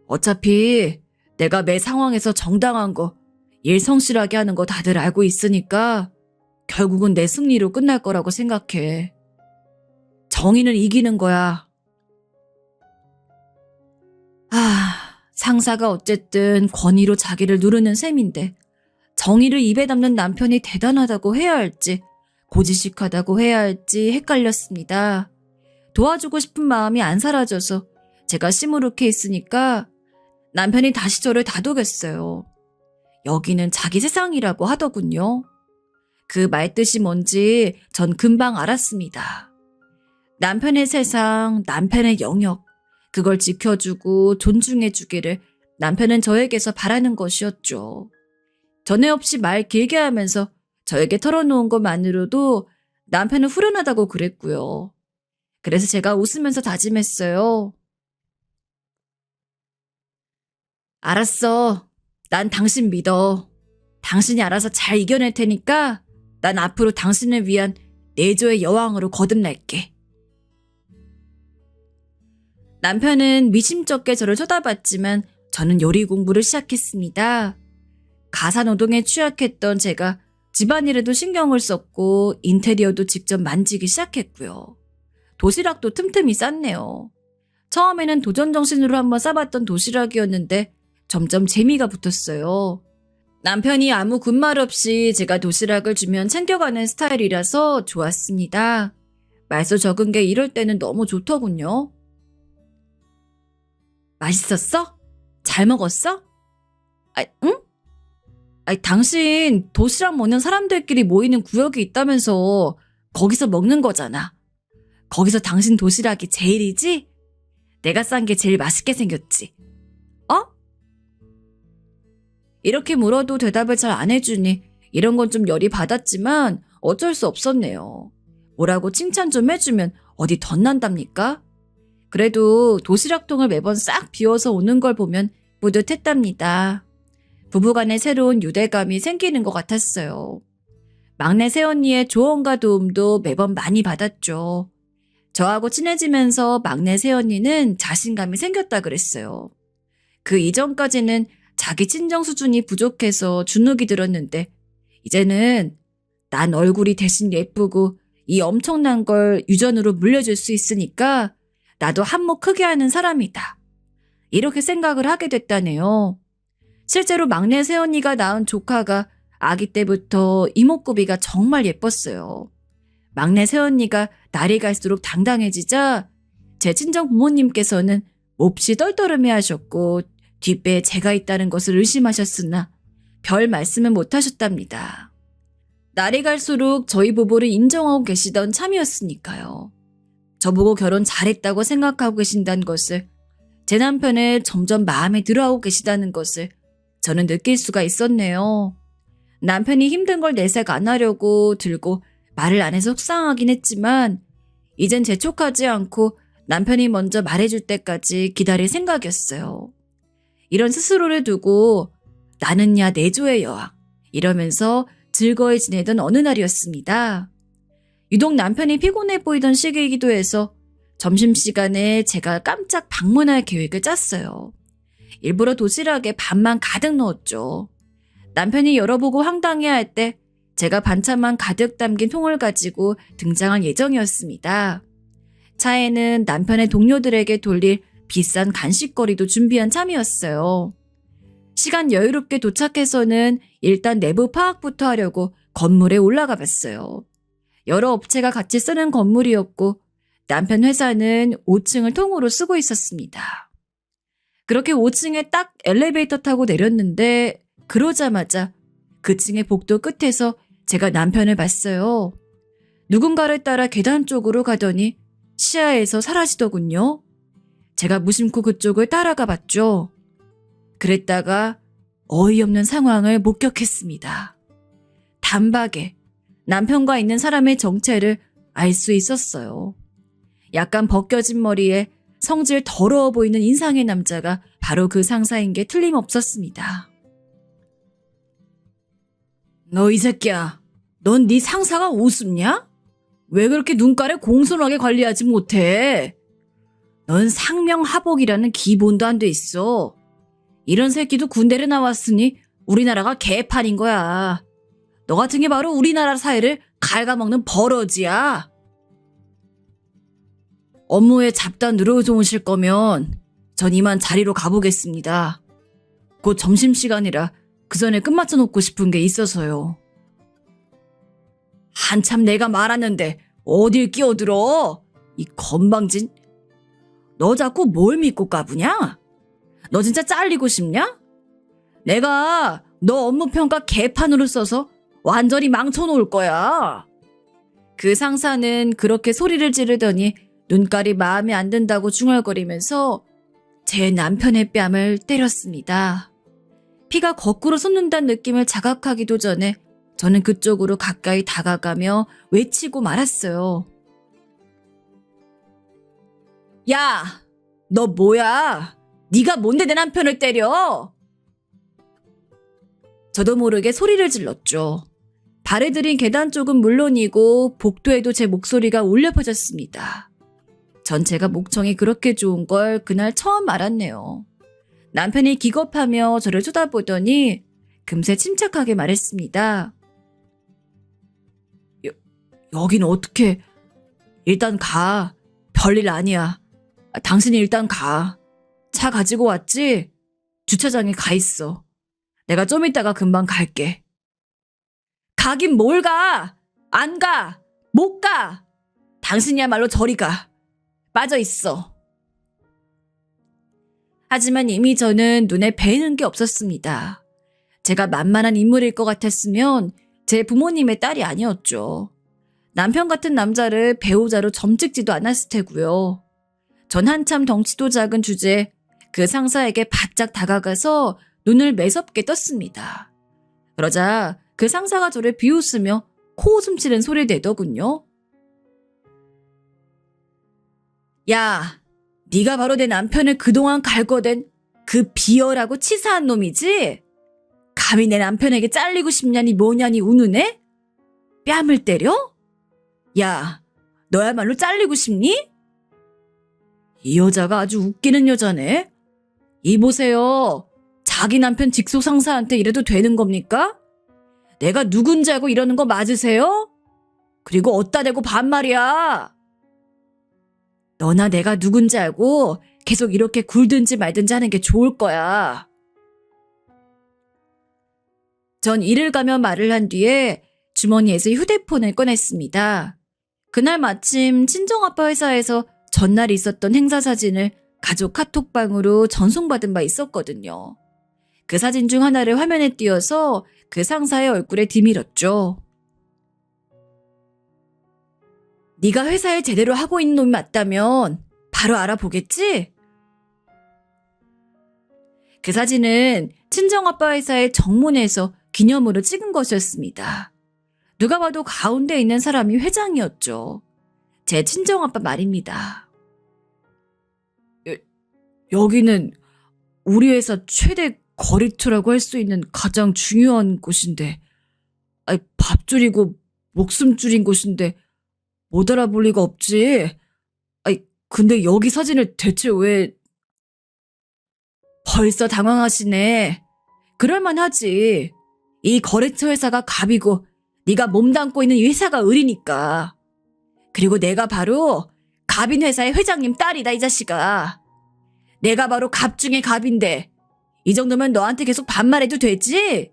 Speaker 1: 어차피 내가 매 상황에서 정당한 거, 일 성실하게 하는 거 다들 알고 있으니까 결국은 내 승리로 끝날 거라고 생각해. 정의는 이기는 거야. 상사가 어쨌든 권위로 자기를 누르는 셈인데 정의를 입에 담는 남편이 대단하다고 해야 할지 고지식하다고 해야 할지 헷갈렸습니다. 도와주고 싶은 마음이 안 사라져서 제가 시무룩해 있으니까 남편이 다시 저를 다독였어요. 여기는 자기 세상이라고 하더군요. 그 말뜻이 뭔지 전 금방 알았습니다. 남편의 세상, 남편의 영역, 그걸 지켜주고 존중해주기를 남편은 저에게서 바라는 것이었죠. 전에 없이 말 길게 하면서 저에게 털어놓은 것만으로도 남편은 후련하다고 그랬고요. 그래서 제가 웃으면서 다짐했어요. 알았어. 난 당신 믿어. 당신이 알아서 잘 이겨낼 테니까 난 앞으로 당신을 위한 내조의 여왕으로 거듭날게. 남편은 미심쩍게 저를 쳐다봤지만 저는 요리 공부를 시작했습니다. 가사노동에 취약했던 제가 집안일에도 신경을 썼고 인테리어도 직접 만지기 시작했고요. 도시락도 틈틈이 쌌네요. 처음에는 도전 정신으로 한번 싸봤던 도시락이었는데 점점 재미가 붙었어요. 남편이 아무 군말 없이 제가 도시락을 주면 챙겨가는 스타일이라서 좋았습니다. 말소 적은 게 이럴 때는 너무 좋더군요. 맛있었어? 잘 먹었어? 응? 당신 도시락 먹는 사람들끼리 모이는 구역이 있다면서 거기서 먹는 거잖아. 거기서 당신 도시락이 제일이지? 내가 싼 게 제일 맛있게 생겼지. 어? 이렇게 물어도 대답을 잘 안 해주니 이런 건 좀 열이 받았지만 어쩔 수 없었네요. 뭐라고 칭찬 좀 해주면 어디 덧난답니까? 그래도 도시락통을 매번 싹 비워서 오는 걸 보면 뿌듯했답니다. 부부간에 새로운 유대감이 생기는 것 같았어요. 막내 새언니의 조언과 도움도 매번 많이 받았죠. 저하고 친해지면서 막내 새언니는 자신감이 생겼다 그랬어요. 그 이전까지는 자기 친정 수준이 부족해서 주눅이 들었는데 이제는 난 얼굴이 대신 예쁘고 이 엄청난 걸 유전으로 물려줄 수 있으니까 나도 한몫 크게 하는 사람이다. 이렇게 생각을 하게 됐다네요. 실제로 막내 새언니가 낳은 조카가 아기 때부터 이목구비가 정말 예뻤어요. 막내 새언니가 날이 갈수록 당당해지자 제 친정 부모님께서는 몹시 떨떠름해 하셨고 뒷배에 제가 있다는 것을 의심하셨으나 별 말씀은 못 하셨답니다. 날이 갈수록 저희 부부를 인정하고 계시던 참이었으니까요. 저보고 결혼 잘했다고 생각하고 계신다는 것을, 제 남편을 점점 마음에 들어하고 계시다는 것을 저는 느낄 수가 있었네요. 남편이 힘든 걸 내색 안 하려고 들고 말을 안 해서 속상하긴 했지만 이젠 재촉하지 않고 남편이 먼저 말해줄 때까지 기다릴 생각이었어요. 이런 스스로를 두고 나는야 내조의 여왕 이러면서 즐거이 지내던 어느 날이었습니다. 유독 남편이 피곤해 보이던 시기이기도 해서 점심시간에 제가 깜짝 방문할 계획을 짰어요. 일부러 도시락에 밥만 가득 넣었죠. 남편이 열어보고 황당해할 때 제가 반찬만 가득 담긴 통을 가지고 등장할 예정이었습니다. 차에는 남편의 동료들에게 돌릴 비싼 간식거리도 준비한 참이었어요. 시간 여유롭게 도착해서는 일단 내부 파악부터 하려고 건물에 올라가 봤어요. 여러 업체가 같이 쓰는 건물이었고 남편 회사는 5층을 통으로 쓰고 있었습니다. 그렇게 5층에 딱 엘리베이터 타고 내렸는데 그러자마자 그 층의 복도 끝에서 제가 남편을 봤어요. 누군가를 따라 계단 쪽으로 가더니 시야에서 사라지더군요. 제가 무심코 그쪽을 따라가 봤죠. 그랬다가 어이없는 상황을 목격했습니다. 단박에 남편과 있는 사람의 정체를 알 수 있었어요. 약간 벗겨진 머리에 성질 더러워 보이는 인상의 남자가 바로 그 상사인 게 틀림없었습니다. 너 이 새끼야, 넌 네 상사가 우습냐? 왜 그렇게 눈가를 공손하게 관리하지 못해? 넌 상명하복이라는 기본도 안 돼 있어. 이런 새끼도 군대를 나왔으니 우리나라가 개판인 거야. 너 같은 게 바로 우리나라 사회를 갉아먹는 버러지야. 업무에 잡다 늘어놓으실 거면 전 이만 자리로 가보겠습니다. 곧 점심시간이라 그 전에 끝마쳐 놓고 싶은 게 있어서요. 한참 내가 말하는데 어딜 끼어들어? 이 건방진. 너 자꾸 뭘 믿고 까부냐? 너 진짜 잘리고 싶냐? 내가 너 업무평가 개판으로 써서 완전히 망쳐놓을 거야. 그 상사는 그렇게 소리를 지르더니 눈깔이 마음에 안 든다고 중얼거리면서 제 남편의 뺨을 때렸습니다. 피가 거꾸로 솟는다는 느낌을 자각하기도 전에 저는 그쪽으로 가까이 다가가며 외치고 말았어요. 야, 너 뭐야? 네가 뭔데 내 남편을 때려? 저도 모르게 소리를 질렀죠. 발을 들인 계단 쪽은 물론이고 복도에도 제 목소리가 울려 퍼졌습니다. 전 제가 목청이 그렇게 좋은 걸 그날 처음 알았네요. 남편이 기겁하며 저를 쳐다보더니 금세 침착하게 말했습니다. 여긴 어떻게? 일단 가. 별일 아니야. 당신이 일단 가. 차 가지고 왔지? 주차장에 가 있어. 내가 좀 이따가 금방 갈게. 가긴 뭘 가! 안 가! 못 가! 당신이야말로 저리 가. 빠져 있어. 하지만 이미 저는 눈에 뵈는 게 없었습니다. 제가 만만한 인물일 것 같았으면 제 부모님의 딸이 아니었죠. 남편 같은 남자를 배우자로 점찍지도 않았을 테고요. 전 한참 덩치도 작은 주제에 그 상사에게 바짝 다가가서 눈을 매섭게 떴습니다. 그러자 그 상사가 저를 비웃으며 코웃음 치는 소리를 내더군요. 야, 네가 바로 내 남편을 그동안 갈궈댄 그 비열하고 치사한 놈이지? 감히 내 남편에게 잘리고 싶냐니 뭐냐니 우는 애? 뺨을 때려? 야, 너야말로 잘리고 싶니? 이 여자가 아주 웃기는 여자네. 이 보세요. 자기 남편 직속 상사한테 이래도 되는 겁니까? 내가 누군지 알고 이러는 거 맞으세요? 그리고 어디다 대고 반말이야. 너나 내가 누군지 알고 계속 이렇게 굴든지 말든지 하는 게 좋을 거야. 전 일을 가며 말을 한 뒤에 주머니에서 휴대폰을 꺼냈습니다. 그날 마침 친정아빠 회사에서 전날 있었던 행사 사진을 가족 카톡방으로 전송받은 바 있었거든요. 그 사진 중 하나를 화면에 띄워서 그 상사의 얼굴에 디밀었죠. 네가 회사에 제대로 하고 있는 놈이 맞다면 바로 알아보겠지? 그 사진은 친정아빠 회사의 정문에서 기념으로 찍은 것이었습니다. 누가 봐도 가운데 있는 사람이 회장이었죠. 제 친정아빠 말입니다. 여기는 우리 회사 최대 거리투라고 할 수 있는 가장 중요한 곳인데, 밥 줄이고 목숨 줄인 곳인데 못 알아볼 리가 없지. 근데 여기 사진을 대체 왜... 벌써 당황하시네. 그럴만하지. 이 거래처 회사가 갑이고 네가 몸담고 있는 이 회사가 을이니까. 그리고 내가 바로 갑인 회사의 회장님 딸이다, 이 자식아. 내가 바로 갑 중에 갑인데 이 정도면 너한테 계속 반말해도 되지?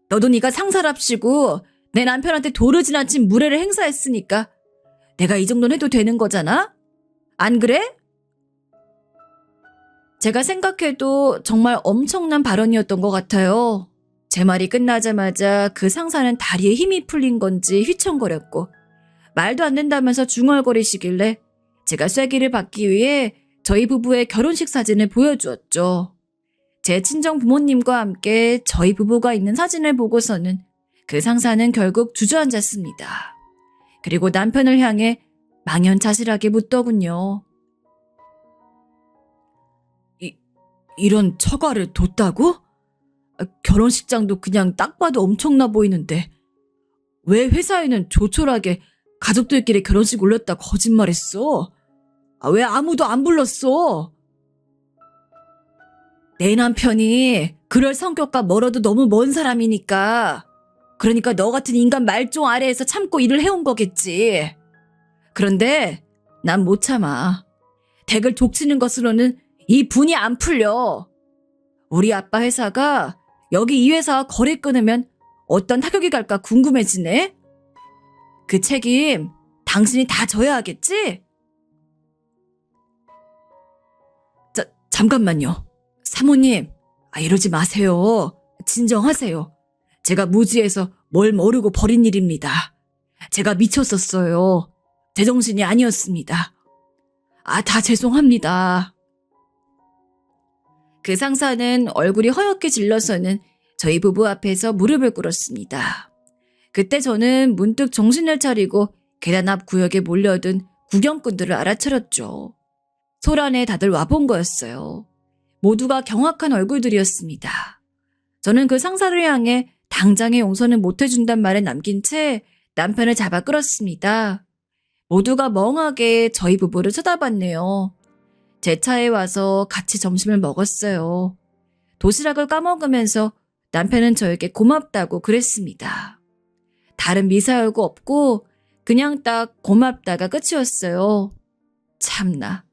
Speaker 1: 너도 네가 상사랍시고 내 남편한테 도를 지나친 무례를 행사했으니까 내가 이 정도는 해도 되는 거잖아? 안 그래? 제가 생각해도 정말 엄청난 발언이었던 것 같아요. 제 말이 끝나자마자 그 상사는 다리에 힘이 풀린 건지 휘청거렸고 말도 안 된다면서 중얼거리시길래 제가 쐐기를 받기 위해 저희 부부의 결혼식 사진을 보여주었죠. 제 친정 부모님과 함께 저희 부부가 있는 사진을 보고서는 그 상사는 결국 주저앉았습니다. 그리고 남편을 향해 망연자실하게 묻더군요. 이런 처가를 뒀다고? 결혼식장도 그냥 딱 봐도 엄청나 보이는데 왜 회사에는 조촐하게 가족들끼리 결혼식 올렸다 거짓말했어? 왜 아무도 안 불렀어? 내 남편이 그럴 성격과 멀어도 너무 먼 사람이니까. 그러니까 너 같은 인간 말종 아래에서 참고 일을 해온 거겠지. 그런데 난 못 참아. 댁을 족치는 것으로는 이 분이 안 풀려. 우리 아빠 회사가 여기 이 회사와 거래 끊으면 어떤 타격이 갈까 궁금해지네. 그 책임 당신이 다 져야 하겠지? 잠깐만요. 사모님, 이러지 마세요. 진정하세요. 제가 무지해서 뭘 모르고 버린 일입니다. 제가 미쳤었어요. 제정신이 아니었습니다. 다 죄송합니다. 그 상사는 얼굴이 허옇게 질러서는 저희 부부 앞에서 무릎을 꿇었습니다. 그때 저는 문득 정신을 차리고 계단 앞 구역에 몰려든 구경꾼들을 알아차렸죠. 소란에 다들 와본 거였어요. 모두가 경악한 얼굴들이었습니다. 저는 그 상사를 향해 당장의 용서는 못해준단 말을 남긴 채 남편을 잡아 끌었습니다. 모두가 멍하게 저희 부부를 쳐다봤네요. 제 차에 와서 같이 점심을 먹었어요. 도시락을 까먹으면서 남편은 저에게 고맙다고 그랬습니다. 다른 미사여구 없고 그냥 딱 고맙다가 끝이었어요. 참나.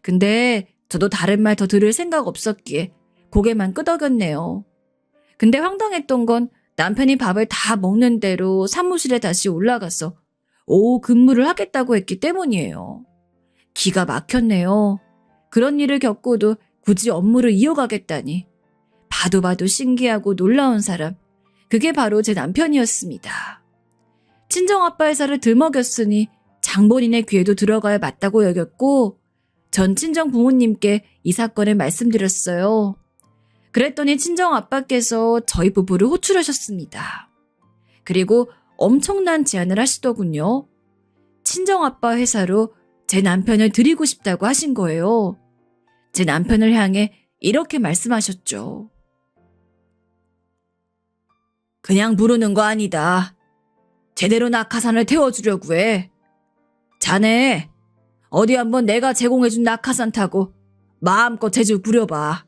Speaker 1: 근데 저도 다른 말 더 들을 생각 없었기에 고개만 끄덕였네요. 근데 황당했던 건 남편이 밥을 다 먹는 대로 사무실에 다시 올라가서 오후 근무를 하겠다고 했기 때문이에요. 기가 막혔네요. 그런 일을 겪고도 굳이 업무를 이어가겠다니. 봐도 봐도 신기하고 놀라운 사람. 그게 바로 제 남편이었습니다. 친정아빠 회사를 들먹였으니 장본인의 귀에도 들어가야 맞다고 여겼고 전 친정 부모님께 이 사건을 말씀드렸어요. 그랬더니 친정아빠께서 저희 부부를 호출하셨습니다. 그리고 엄청난 제안을 하시더군요. 친정아빠 회사로 제 남편을 드리고 싶다고 하신 거예요. 제 남편을 향해 이렇게 말씀하셨죠. 그냥 부르는 거 아니다. 제대로 낙하산을 태워주려고 해. 자네, 어디 한번 내가 제공해준 낙하산 타고 마음껏 재주 부려봐.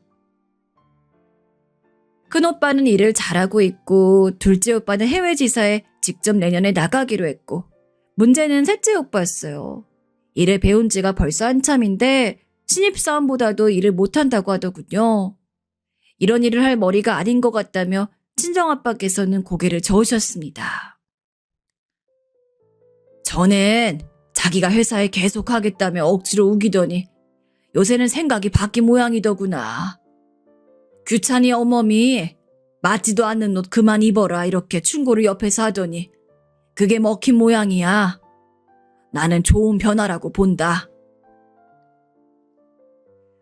Speaker 1: 큰오빠는 일을 잘하고 있고 둘째 오빠는 해외 지사에 직접 내년에 나가기로 했고 문제는 셋째 오빠였어요. 일을 배운 지가 벌써 한참인데 신입사원보다도 일을 못한다고 하더군요. 이런 일을 할 머리가 아닌 것 같다며 친정아빠께서는 고개를 저으셨습니다. 전엔 자기가 회사에 계속 하겠다며 억지로 우기더니 요새는 생각이 바뀐 모양이더구나. 규찬이 어머니 맞지도 않는 옷 그만 입어라 이렇게 충고를 옆에서 하더니 그게 먹힌 모양이야. 나는 좋은 변화라고 본다.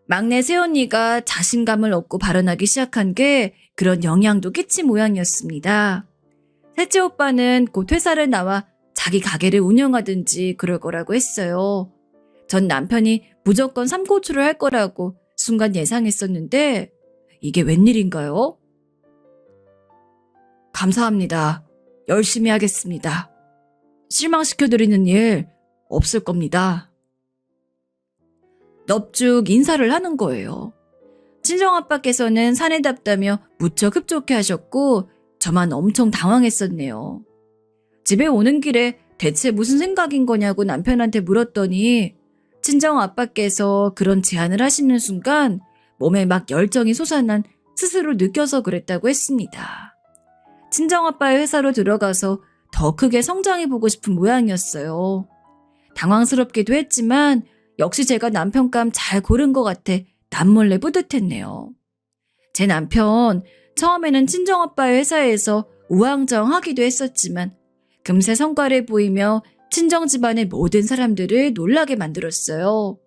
Speaker 1: 막내 새언니가 자신감을 얻고 발언하기 시작한 게 그런 영향도 끼친 모양이었습니다. 셋째 오빠는 곧 회사를 나와 자기 가게를 운영하든지 그럴 거라고 했어요. 전 남편이 무조건 삼고초를 할 거라고 순간 예상했었는데 이게 웬일인가요? 감사합니다. 열심히 하겠습니다. 실망시켜드리는 일 없을 겁니다. 넙죽 인사를 하는 거예요. 친정아빠께서는 사내답다며 무척 흡족해 하셨고 저만 엄청 당황했었네요. 집에 오는 길에 대체 무슨 생각인 거냐고 남편한테 물었더니 친정아빠께서 그런 제안을 하시는 순간 몸에 막 열정이 솟아난 스스로 느껴서 그랬다고 했습니다. 친정아빠의 회사로 들어가서 더 크게 성장해보고 싶은 모양이었어요. 당황스럽기도 했지만 역시 제가 남편감 잘 고른 것 같아 남몰래 뿌듯했네요. 제 남편 처음에는 친정아빠의 회사에서 우왕좌왕하기도 했었지만 금세 성과를 보이며 친정집안의 모든 사람들을 놀라게 만들었어요.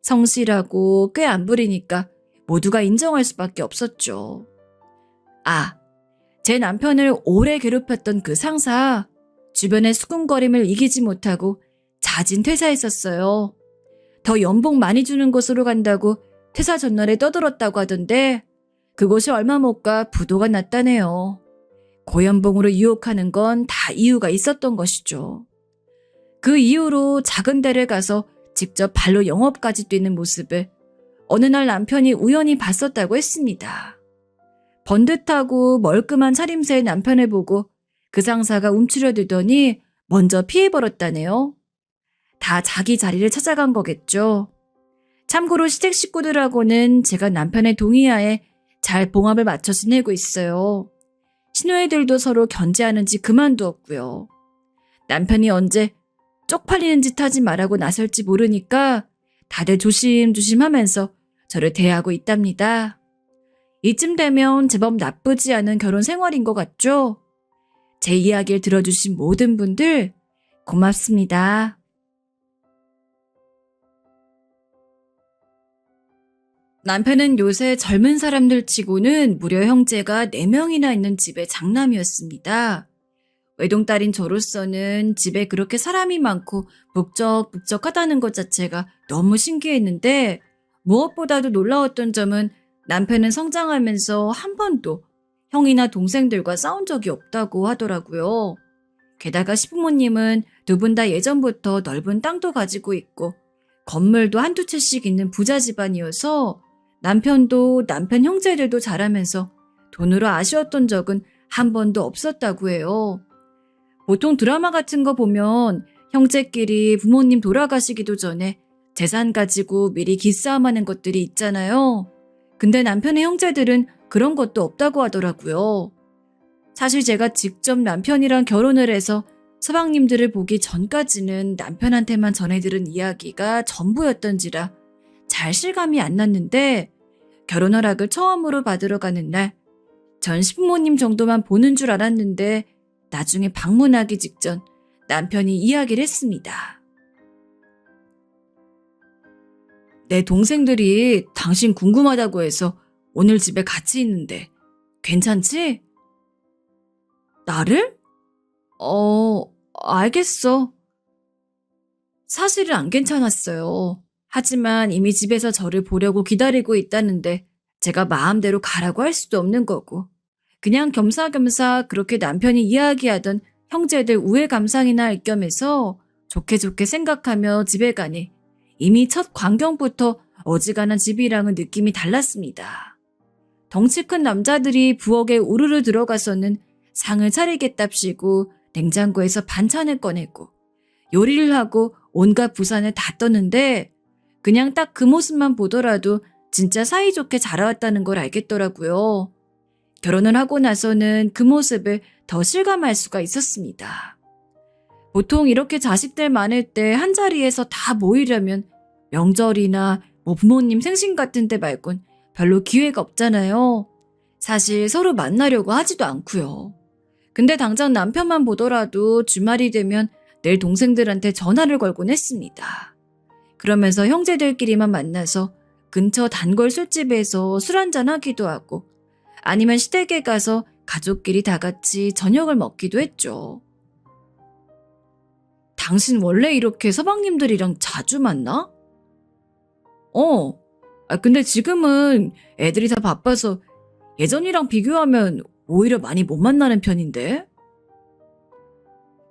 Speaker 1: 성실하고 꽤 안 부리니까 모두가 인정할 수밖에 없었죠. 아, 제 남편을 오래 괴롭혔던 그 상사, 주변의 수군거림을 이기지 못하고 자진 퇴사했었어요. 더 연봉 많이 주는 곳으로 간다고 퇴사 전날에 떠들었다고 하던데 그곳이 얼마 못 가 부도가 났다네요. 고연봉으로 유혹하는 건 다 이유가 있었던 것이죠. 그 이후로 작은 데를 가서 직접 발로 영업까지 뛰는 모습을 어느 날 남편이 우연히 봤었다고 했습니다. 번듯하고 멀끔한 차림새의 남편을 보고 그 상사가 움츠려들더니 먼저 피해버렸다네요. 다 자기 자리를 찾아간 거겠죠. 참고로 시댁 식구들하고는 제가 남편의 동의하에 잘 봉합을 맞춰 지내고 있어요. 시누이들도 서로 견제하는지 그만두었고요. 남편이 언제 쪽팔리는 짓 하지 말라고 나설지 모르니까 다들 조심조심 하면서 저를 대하고 있답니다. 이쯤 되면 제법 나쁘지 않은 결혼 생활인 것 같죠? 제 이야기를 들어주신 모든 분들 고맙습니다. 남편은 요새 젊은 사람들 치고는 무려 형제가 4명이나 있는 집의 장남이었습니다. 외동딸인 저로서는 집에 그렇게 사람이 많고 북적북적하다는 것 자체가 너무 신기했는데 무엇보다도 놀라웠던 점은 남편은 성장하면서 한 번도 형이나 동생들과 싸운 적이 없다고 하더라고요. 게다가 시부모님은 두 분 다 예전부터 넓은 땅도 가지고 있고 건물도 한두 채씩 있는 부자 집안이어서 남편도 남편 형제들도 잘하면서 돈으로 아쉬웠던 적은 한 번도 없었다고 해요. 보통 드라마 같은 거 보면 형제끼리 부모님 돌아가시기도 전에 재산 가지고 미리 기싸움하는 것들이 있잖아요. 근데 남편의 형제들은 그런 것도 없다고 하더라고요. 사실 제가 직접 남편이랑 결혼을 해서 서방님들을 보기 전까지는 남편한테만 전해들은 이야기가 전부였던지라 잘 실감이 안 났는데 결혼 허락을 처음으로 받으러 가는 날 전 시부모님 정도만 보는 줄 알았는데 나중에 방문하기 직전 남편이 이야기를 했습니다. 내 동생들이 당신 궁금하다고 해서 오늘 집에 같이 있는데 괜찮지? 나를? 알겠어. 사실은 안 괜찮았어요. 하지만 이미 집에서 저를 보려고 기다리고 있다는데 제가 마음대로 가라고 할 수도 없는 거고 그냥 겸사겸사 그렇게 남편이 이야기하던 형제들 우애 감상이나 할 겸해서 좋게 좋게 생각하며 집에 가니 이미 첫 광경부터 어지간한 집이랑은 느낌이 달랐습니다. 덩치 큰 남자들이 부엌에 우르르 들어가서는 상을 차리겠답시고 냉장고에서 반찬을 꺼내고 요리를 하고 온갖 부산을 다 떴는데 그냥 딱 그 모습만 보더라도 진짜 사이좋게 자라왔다는 걸 알겠더라고요. 결혼을 하고 나서는 그 모습을 더 실감할 수가 있었습니다. 보통 이렇게 자식들 많을 때 한자리에서 다 모이려면 명절이나 부모님 생신 같은 때 말곤 별로 기회가 없잖아요. 사실 서로 만나려고 하지도 않고요. 근데 당장 남편만 보더라도 주말이 되면 늘 동생들한테 전화를 걸곤 했습니다. 그러면서 형제들끼리만 만나서 근처 단골 술집에서 술 한잔 하기도 하고 아니면 시댁에 가서 가족끼리 다 같이 저녁을 먹기도 했죠. 당신 원래 이렇게 서방님들이랑 자주 만나? 근데 지금은 애들이 다 바빠서 예전이랑 비교하면 오히려 많이 못 만나는 편인데?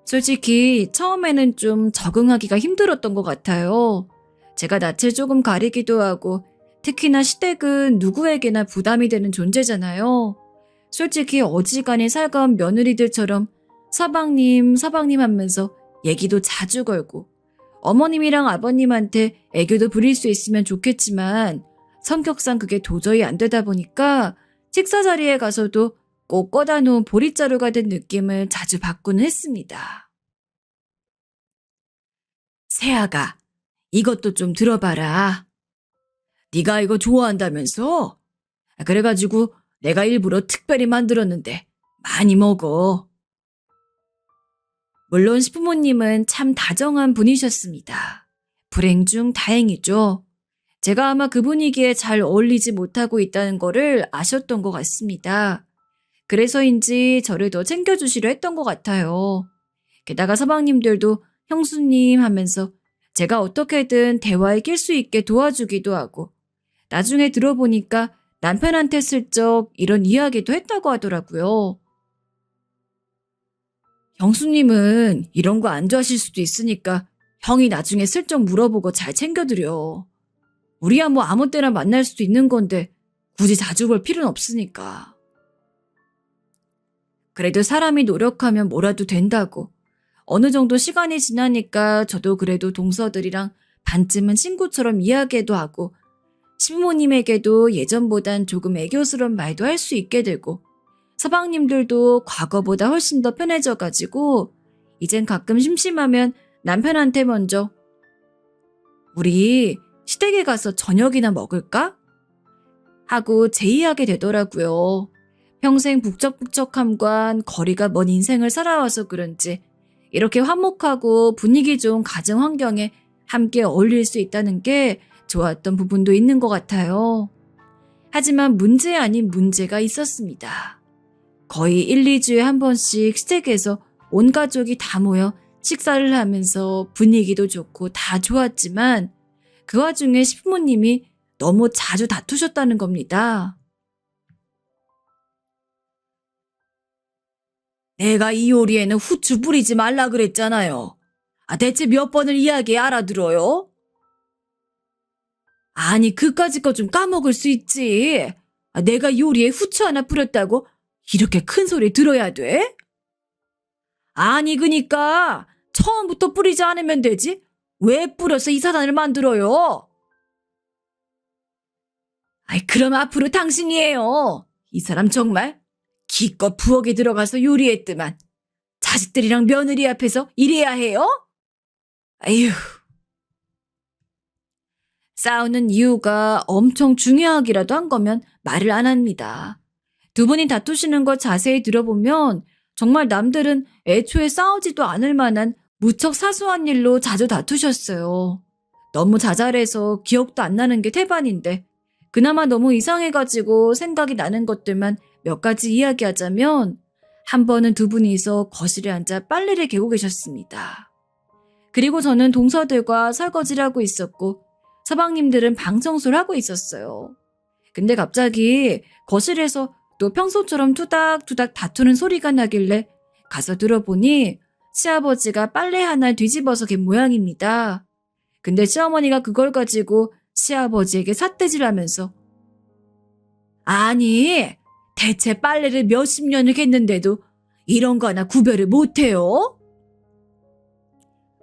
Speaker 1: 솔직히 처음에는 좀 적응하기가 힘들었던 것 같아요. 제가 낯을 조금 가리기도 하고 특히나 시댁은 누구에게나 부담이 되는 존재잖아요. 솔직히 어지간히 살가운 며느리들처럼 서방님 하면서 얘기도 자주 걸고 어머님이랑 아버님한테 애교도 부릴 수 있으면 좋겠지만 성격상 그게 도저히 안 되다 보니까 식사 자리에 가서도 꼭 꺼다 놓은 보릿자루가 된 느낌을 자주 받고는 했습니다. 세아가 이것도 좀 들어봐라. 네가 이거 좋아한다면서? 그래가지고 내가 일부러 특별히 만들었는데 많이 먹어. 물론 시부모님은 참 다정한 분이셨습니다. 불행 중 다행이죠. 제가 아마 그 분위기에 잘 어울리지 못하고 있다는 거를 아셨던 것 같습니다. 그래서인지 저를 더 챙겨주시려 했던 것 같아요. 게다가 서방님들도 형수님 하면서 제가 어떻게든 대화에 낄 수 있게 도와주기도 하고 나중에 들어보니까 남편한테 슬쩍 이런 이야기도 했다고 하더라고요. 형수님은 이런 거 안 좋아하실 수도 있으니까 형이 나중에 슬쩍 물어보고 잘 챙겨드려. 우리야 뭐 아무 때나 만날 수도 있는 건데 굳이 자주 볼 필요는 없으니까. 그래도 사람이 노력하면 뭐라도 된다고. 어느 정도 시간이 지나니까 저도 그래도 동서들이랑 반쯤은 친구처럼 이야기도 하고 시부모님에게도 예전보단 조금 애교스러운 말도 할 수 있게 되고 서방님들도 과거보다 훨씬 더 편해져가지고 이젠 가끔 심심하면 남편한테 먼저 우리 시댁에 가서 저녁이나 먹을까? 하고 제의하게 되더라고요. 평생 북적북적함과 거리가 먼 인생을 살아와서 그런지 이렇게 화목하고 분위기 좋은 가정 환경에 함께 어울릴 수 있다는 게 좋았던 부분도 있는 것 같아요. 하지만 문제 아닌 문제가 있었습니다. 거의 1, 2주에 한 번씩 시댁에서 온 가족이 다 모여 식사를 하면서 분위기도 좋고 다 좋았지만 그 와중에 시부모님이 너무 자주 다투셨다는 겁니다. 내가 이 요리에는 후추 뿌리지 말라 그랬잖아요. 대체 몇 번을 이야기 알아들어요? 아니 그까짓 거 좀 까먹을 수 있지. 내가 요리에 후추 하나 뿌렸다고 이렇게 큰 소리 들어야 돼? 아니 그니까 처음부터 뿌리지 않으면 되지. 왜 뿌려서 이 사단을 만들어요? 아이, 그럼 앞으로 당신이에요. 이 사람 정말 기껏 부엌에 들어가서 요리했더만 자식들이랑 며느리 앞에서 이래야 해요? 아휴. 싸우는 이유가 엄청 중요하기라도 한 거면 말을 안 합니다. 두 분이 다투시는 걸 자세히 들어보면 정말 남들은 애초에 싸우지도 않을 만한 무척 사소한 일로 자주 다투셨어요. 너무 자잘해서 기억도 안 나는 게 태반인데 그나마 너무 이상해가지고 생각이 나는 것들만 몇 가지 이야기하자면 한 번은 두 분이서 거실에 앉아 빨래를 개고 계셨습니다. 그리고 저는 동서들과 설거지를 하고 있었고 서방님들은 방 청소를 하고 있었어요. 근데 갑자기 거실에서 또 평소처럼 투닥투닥 다투는 소리가 나길래 가서 들어보니 시아버지가 빨래 하나를 뒤집어서 갠 모양입니다. 근데 시어머니가 그걸 가지고 시아버지에게 삿대질하면서 아니, 대체 빨래를 몇십 년을 갰는데도 이런 거 하나 구별을 못해요?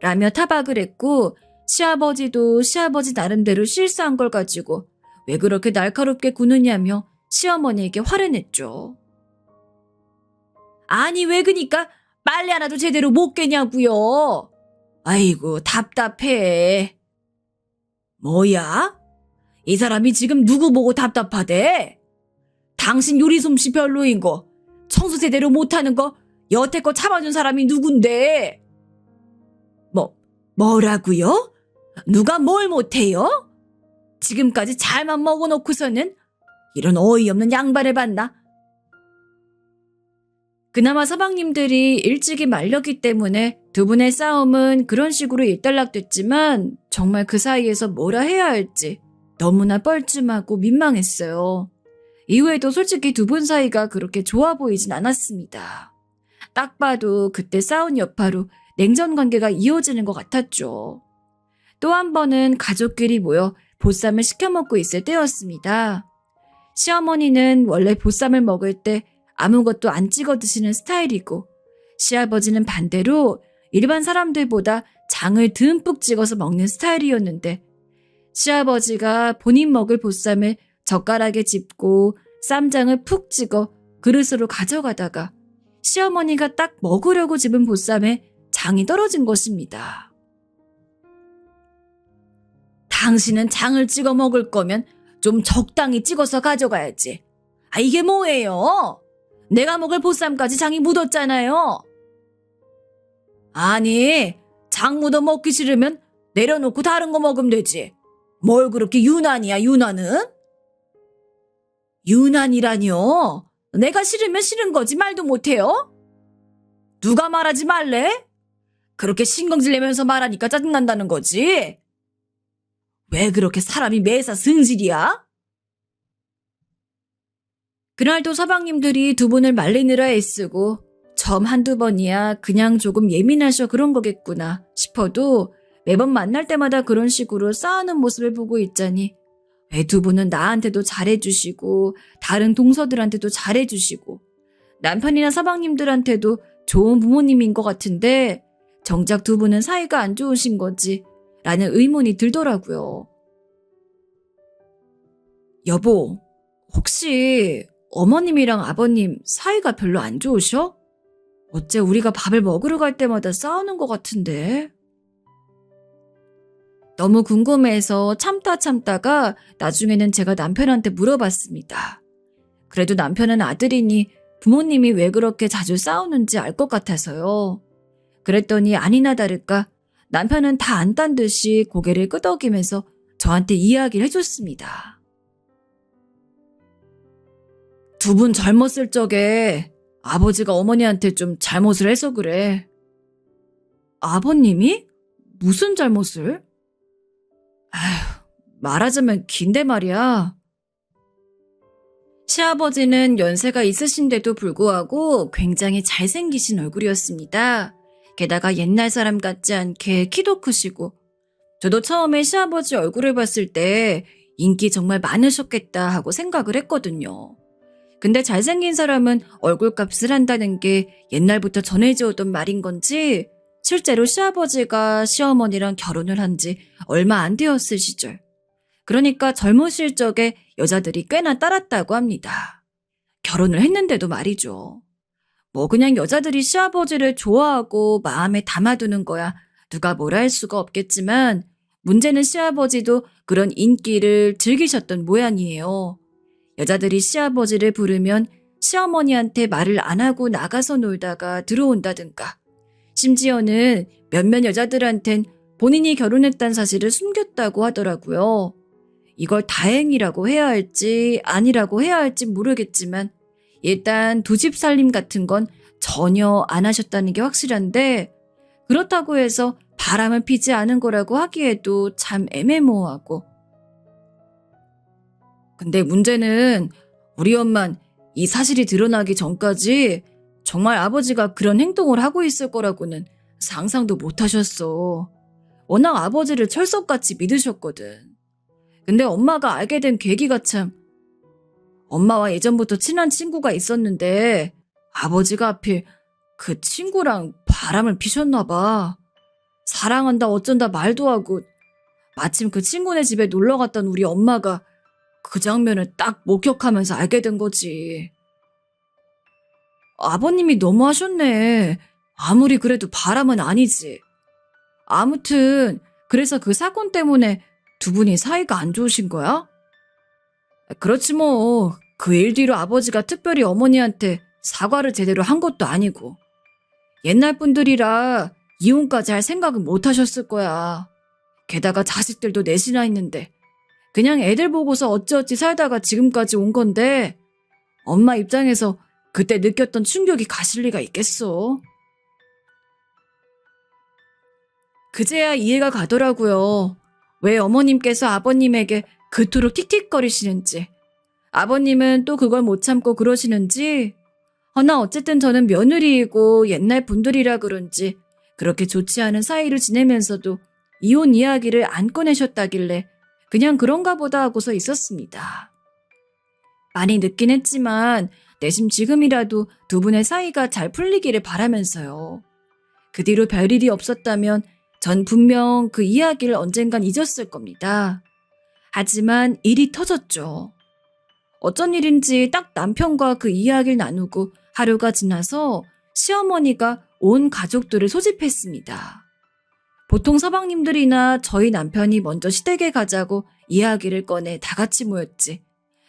Speaker 1: 라며 타박을 했고 시아버지도 시아버지 나름대로 실수한 걸 가지고 왜 그렇게 날카롭게 구느냐며 시어머니에게 화를 냈죠. 아니, 왜 그니까 빨래 하나도 제대로 못 깨냐고요. 아이고, 답답해. 뭐야? 이 사람이 지금 누구 보고 답답하대? 당신 요리 솜씨 별로인 거, 청소 제대로 못하는 거 여태껏 참아준 사람이 누군데? 뭐라고요? 누가 뭘 못해요? 지금까지 잘만 먹어놓고서는 이런 어이없는 양반을 봤나? 그나마 서방님들이 일찍이 말렸기 때문에 두 분의 싸움은 그런 식으로 일단락됐지만 정말 그 사이에서 뭐라 해야 할지 너무나 뻘쭘하고 민망했어요. 이후에도 솔직히 두 분 사이가 그렇게 좋아 보이진 않았습니다. 딱 봐도 그때 싸운 여파로 냉전 관계가 이어지는 것 같았죠. 또 한 번은 가족끼리 모여 보쌈을 시켜 먹고 있을 때였습니다. 시어머니는 원래 보쌈을 먹을 때 아무것도 안 찍어 드시는 스타일이고 시아버지는 반대로 일반 사람들보다 장을 듬뿍 찍어서 먹는 스타일이었는데 시아버지가 본인 먹을 보쌈을 젓가락에 짚고 쌈장을 푹 찍어 그릇으로 가져가다가 시어머니가 딱 먹으려고 집은 보쌈에 장이 떨어진 것입니다. 당신은 장을 찍어 먹을 거면 좀 적당히 찍어서 가져가야지. 아, 이게 뭐예요? 내가 먹을 보쌈까지 장이 묻었잖아요. 아니, 장 묻어 먹기 싫으면 내려놓고 다른 거 먹으면 되지. 뭘 그렇게 유난이야, 유난은? 유난이라뇨? 내가 싫으면 싫은 거지 말도 못해요? 누가 말하지 말래? 그렇게 신경질 내면서 말하니까 짜증난다는 거지. 왜 그렇게 사람이 매사 승질이야? 그날도 서방님들이 두 분을 말리느라 애쓰고 점 한두 번이야 그냥 조금 예민하셔 그런 거겠구나 싶어도 매번 만날 때마다 그런 식으로 싸우는 모습을 보고 있자니 왜 두 분은 나한테도 잘해주시고 다른 동서들한테도 잘해주시고 남편이나 서방님들한테도 좋은 부모님인 것 같은데 정작 두 분은 사이가 안 좋으신 거지 라는 의문이 들더라고요. 여보, 혹시 어머님이랑 아버님 사이가 별로 안 좋으셔? 어째 우리가 밥을 먹으러 갈 때마다 싸우는 것 같은데? 너무 궁금해서 참다가 나중에는 제가 남편한테 물어봤습니다. 그래도 남편은 아들이니 부모님이 왜 그렇게 자주 싸우는지 알 것 같아서요. 그랬더니 아니나 다를까 남편은 다 안단 듯이 고개를 끄덕이면서 저한테 이야기를 해줬습니다. 두 분 젊었을 적에 아버지가 어머니한테 좀 잘못을 해서 그래. 아버님이? 무슨 잘못을? 아휴, 말하자면 긴데 말이야. 시아버지는 연세가 있으신데도 불구하고 굉장히 잘생기신 얼굴이었습니다. 게다가 옛날 사람 같지 않게 키도 크시고 저도 처음에 시아버지 얼굴을 봤을 때 인기 정말 많으셨겠다 하고 생각을 했거든요. 근데 잘생긴 사람은 얼굴값을 한다는 게 옛날부터 전해져 오던 말인 건지 실제로 시아버지가 시어머니랑 결혼을 한 지 얼마 안 되었을 시절. 그러니까 젊으실 적에 여자들이 꽤나 따랐다고 합니다. 결혼을 했는데도 말이죠. 뭐 그냥 여자들이 시아버지를 좋아하고 마음에 담아두는 거야 누가 뭐라 할 수가 없겠지만 문제는 시아버지도 그런 인기를 즐기셨던 모양이에요. 여자들이 시아버지를 부르면 시어머니한테 말을 안 하고 나가서 놀다가 들어온다든가 심지어는 몇몇 여자들한텐 본인이 결혼했다는 사실을 숨겼다고 하더라고요. 이걸 다행이라고 해야 할지 아니라고 해야 할지 모르겠지만 일단 두 집 살림 같은 건 전혀 안 하셨다는 게 확실한데 그렇다고 해서 바람을 피지 않은 거라고 하기에도 참 애매모호하고 근데 문제는 우리 엄만 이 사실이 드러나기 전까지 정말 아버지가 그런 행동을 하고 있을 거라고는 상상도 못 하셨어. 워낙 아버지를 철석같이 믿으셨거든. 근데 엄마가 알게 된 계기가 참 엄마와 예전부터 친한 친구가 있었는데 아버지가 하필 그 친구랑 바람을 피셨나 봐. 사랑한다 어쩐다 말도 하고 마침 그 친구네 집에 놀러 갔던 우리 엄마가 그 장면을 딱 목격하면서 알게 된 거지. 아버님이 너무하셨네. 아무리 그래도 바람은 아니지. 아무튼 그래서 그 사건 때문에 두 분이 사이가 안 좋으신 거야? 그렇지 뭐. 그 일 뒤로 아버지가 특별히 어머니한테 사과를 제대로 한 것도 아니고. 옛날 분들이라 이혼까지 할 생각은 못 하셨을 거야. 게다가 자식들도 넷이나 있는데 그냥 애들 보고서 어찌어찌 살다가 지금까지 온 건데 엄마 입장에서 그때 느꼈던 충격이 가실 리가 있겠어. 그제야 이해가 가더라고요. 왜 어머님께서 아버님에게 그토록 틱틱거리시는지. 아버님은 또 그걸 못 참고 그러시는지. 허나 어쨌든 저는 며느리이고 옛날 분들이라 그런지 그렇게 좋지 않은 사이를 지내면서도 이혼 이야기를 안 꺼내셨다길래 그냥 그런가 보다 하고서 있었습니다. 많이 늦긴 했지만 내심 지금이라도 두 분의 사이가 잘 풀리기를 바라면서요. 그 뒤로 별일이 없었다면 전 분명 그 이야기를 언젠간 잊었을 겁니다. 하지만 일이 터졌죠. 어쩐 일인지 딱 남편과 그 이야기를 나누고 하루가 지나서 시어머니가 온 가족들을 소집했습니다. 보통 서방님들이나 저희 남편이 먼저 시댁에 가자고 이야기를 꺼내 다 같이 모였지.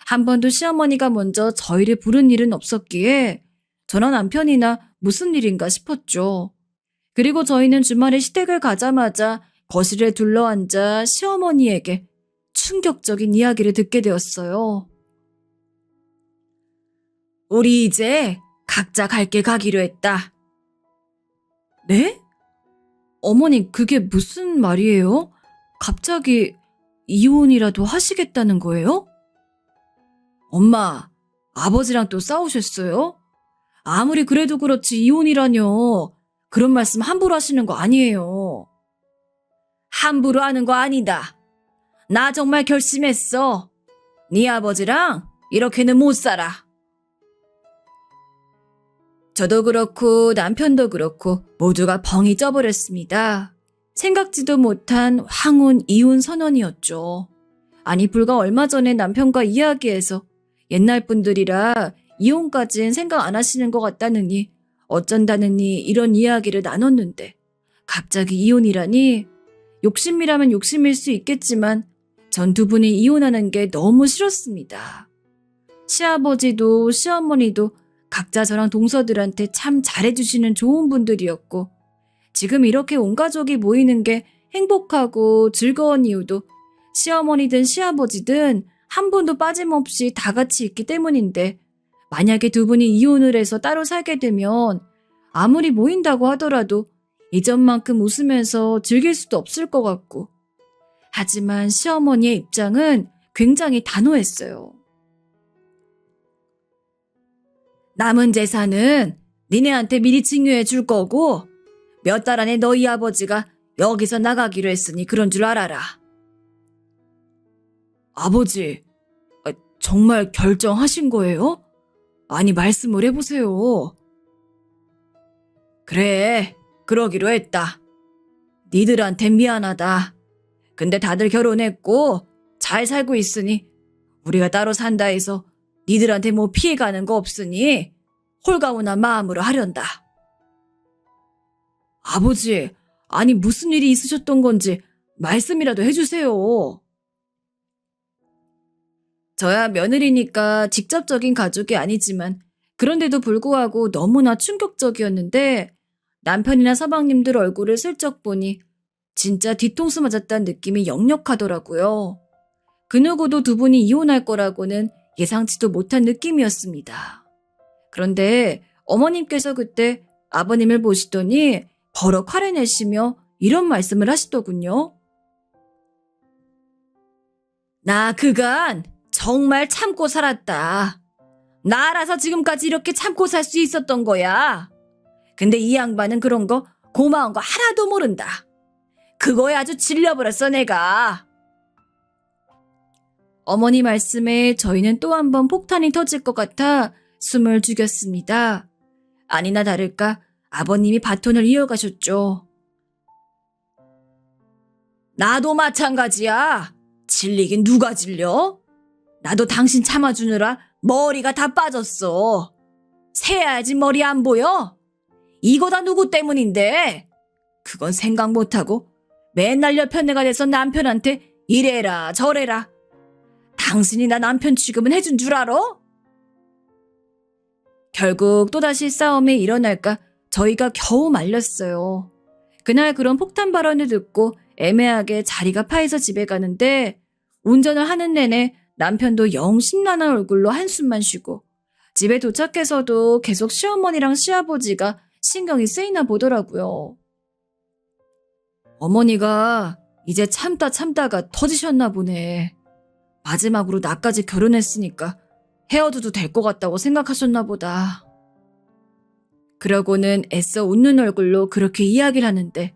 Speaker 1: 한 번도 시어머니가 먼저 저희를 부른 일은 없었기에 저나 남편이나 무슨 일인가 싶었죠. 그리고 저희는 주말에 시댁을 가자마자 거실에 둘러앉아 시어머니에게 충격적인 이야기를 듣게 되었어요. 우리 이제 각자 갈 길 가기로 했다. 네? 어머니 그게 무슨 말이에요? 갑자기 이혼이라도 하시겠다는 거예요? 엄마, 아버지랑 또 싸우셨어요? 아무리 그래도 그렇지 이혼이라뇨. 그런 말씀 함부로 하시는 거 아니에요. 함부로 하는 거 아니다. 나 정말 결심했어. 네 아버지랑 이렇게는 못 살아. 저도 그렇고 남편도 그렇고 모두가 벙이 쪄버렸습니다. 생각지도 못한 황혼 이혼 선언이었죠. 아니 불과 얼마 전에 남편과 이야기해서 옛날 분들이라 이혼까진 생각 안 하시는 것 같다느니 어쩐다느니 이런 이야기를 나눴는데 갑자기 이혼이라니 욕심이라면 욕심일 수 있겠지만 전 두 분이 이혼하는 게 너무 싫었습니다. 시아버지도 시어머니도 각자 저랑 동서들한테 참 잘해주시는 좋은 분들이었고 지금 이렇게 온 가족이 모이는 게 행복하고 즐거운 이유도 시어머니든 시아버지든 한 분도 빠짐없이 다 같이 있기 때문인데 만약에 두 분이 이혼을 해서 따로 살게 되면 아무리 모인다고 하더라도 이전만큼 웃으면서 즐길 수도 없을 것 같고 하지만 시어머니의 입장은 굉장히 단호했어요. 남은 재산은 니네한테 미리 증여해 줄 거고 몇 달 안에 너희 아버지가 여기서 나가기로 했으니 그런 줄 알아라. 아버지, 정말 결정하신 거예요? 아니 말씀을 해보세요. 그래, 그러기로 했다. 니들한텐 미안하다. 근데 다들 결혼했고 잘 살고 있으니 우리가 따로 산다 해서 니들한테 뭐 피해가는 거 없으니 홀가분한 마음으로 하련다. 아버지, 아니 무슨 일이 있으셨던 건지 말씀이라도 해주세요. 저야 며느리니까 직접적인 가족이 아니지만 그런데도 불구하고 너무나 충격적이었는데 남편이나 서방님들 얼굴을 슬쩍 보니 진짜 뒤통수 맞았다는 느낌이 역력하더라고요. 그 누구도 두 분이 이혼할 거라고는 예상치도 못한 느낌이었습니다. 그런데 어머님께서 그때 아버님을 보시더니 버럭 화를 내시며 이런 말씀을 하시더군요. 나 그간 정말 참고 살았다. 나 알아서 지금까지 이렇게 참고 살 수 있었던 거야. 근데 이 양반은 그런 거 고마운 거 하나도 모른다. 그거에 아주 질려버렸어 내가. 어머니 말씀에 저희는 또 한 번 폭탄이 터질 것 같아 숨을 죽였습니다. 아니나 다를까 아버님이 바톤을 이어가셨죠. 나도 마찬가지야. 질리긴 누가 질려? 나도 당신 참아주느라 머리가 다 빠졌어. 새야지 머리 안 보여? 이거 다 누구 때문인데? 그건 생각 못하고 맨날 옆편애가 돼서 남편한테 이래라 저래라. 당신이 나 남편 취급은 해준 줄 알아? 결국 또다시 싸움이 일어날까 저희가 겨우 말렸어요. 그날 그런 폭탄 발언을 듣고 애매하게 자리가 파해서 집에 가는데 운전을 하는 내내 남편도 영 심란한 얼굴로 한숨만 쉬고 집에 도착해서도 계속 시어머니랑 시아버지가 신경이 쓰이나 보더라고요. 어머니가 이제 참다가 터지셨나 보네. 마지막으로 나까지 결혼했으니까 헤어져도 될 것 같다고 생각하셨나 보다. 그러고는 애써 웃는 얼굴로 그렇게 이야기를 하는데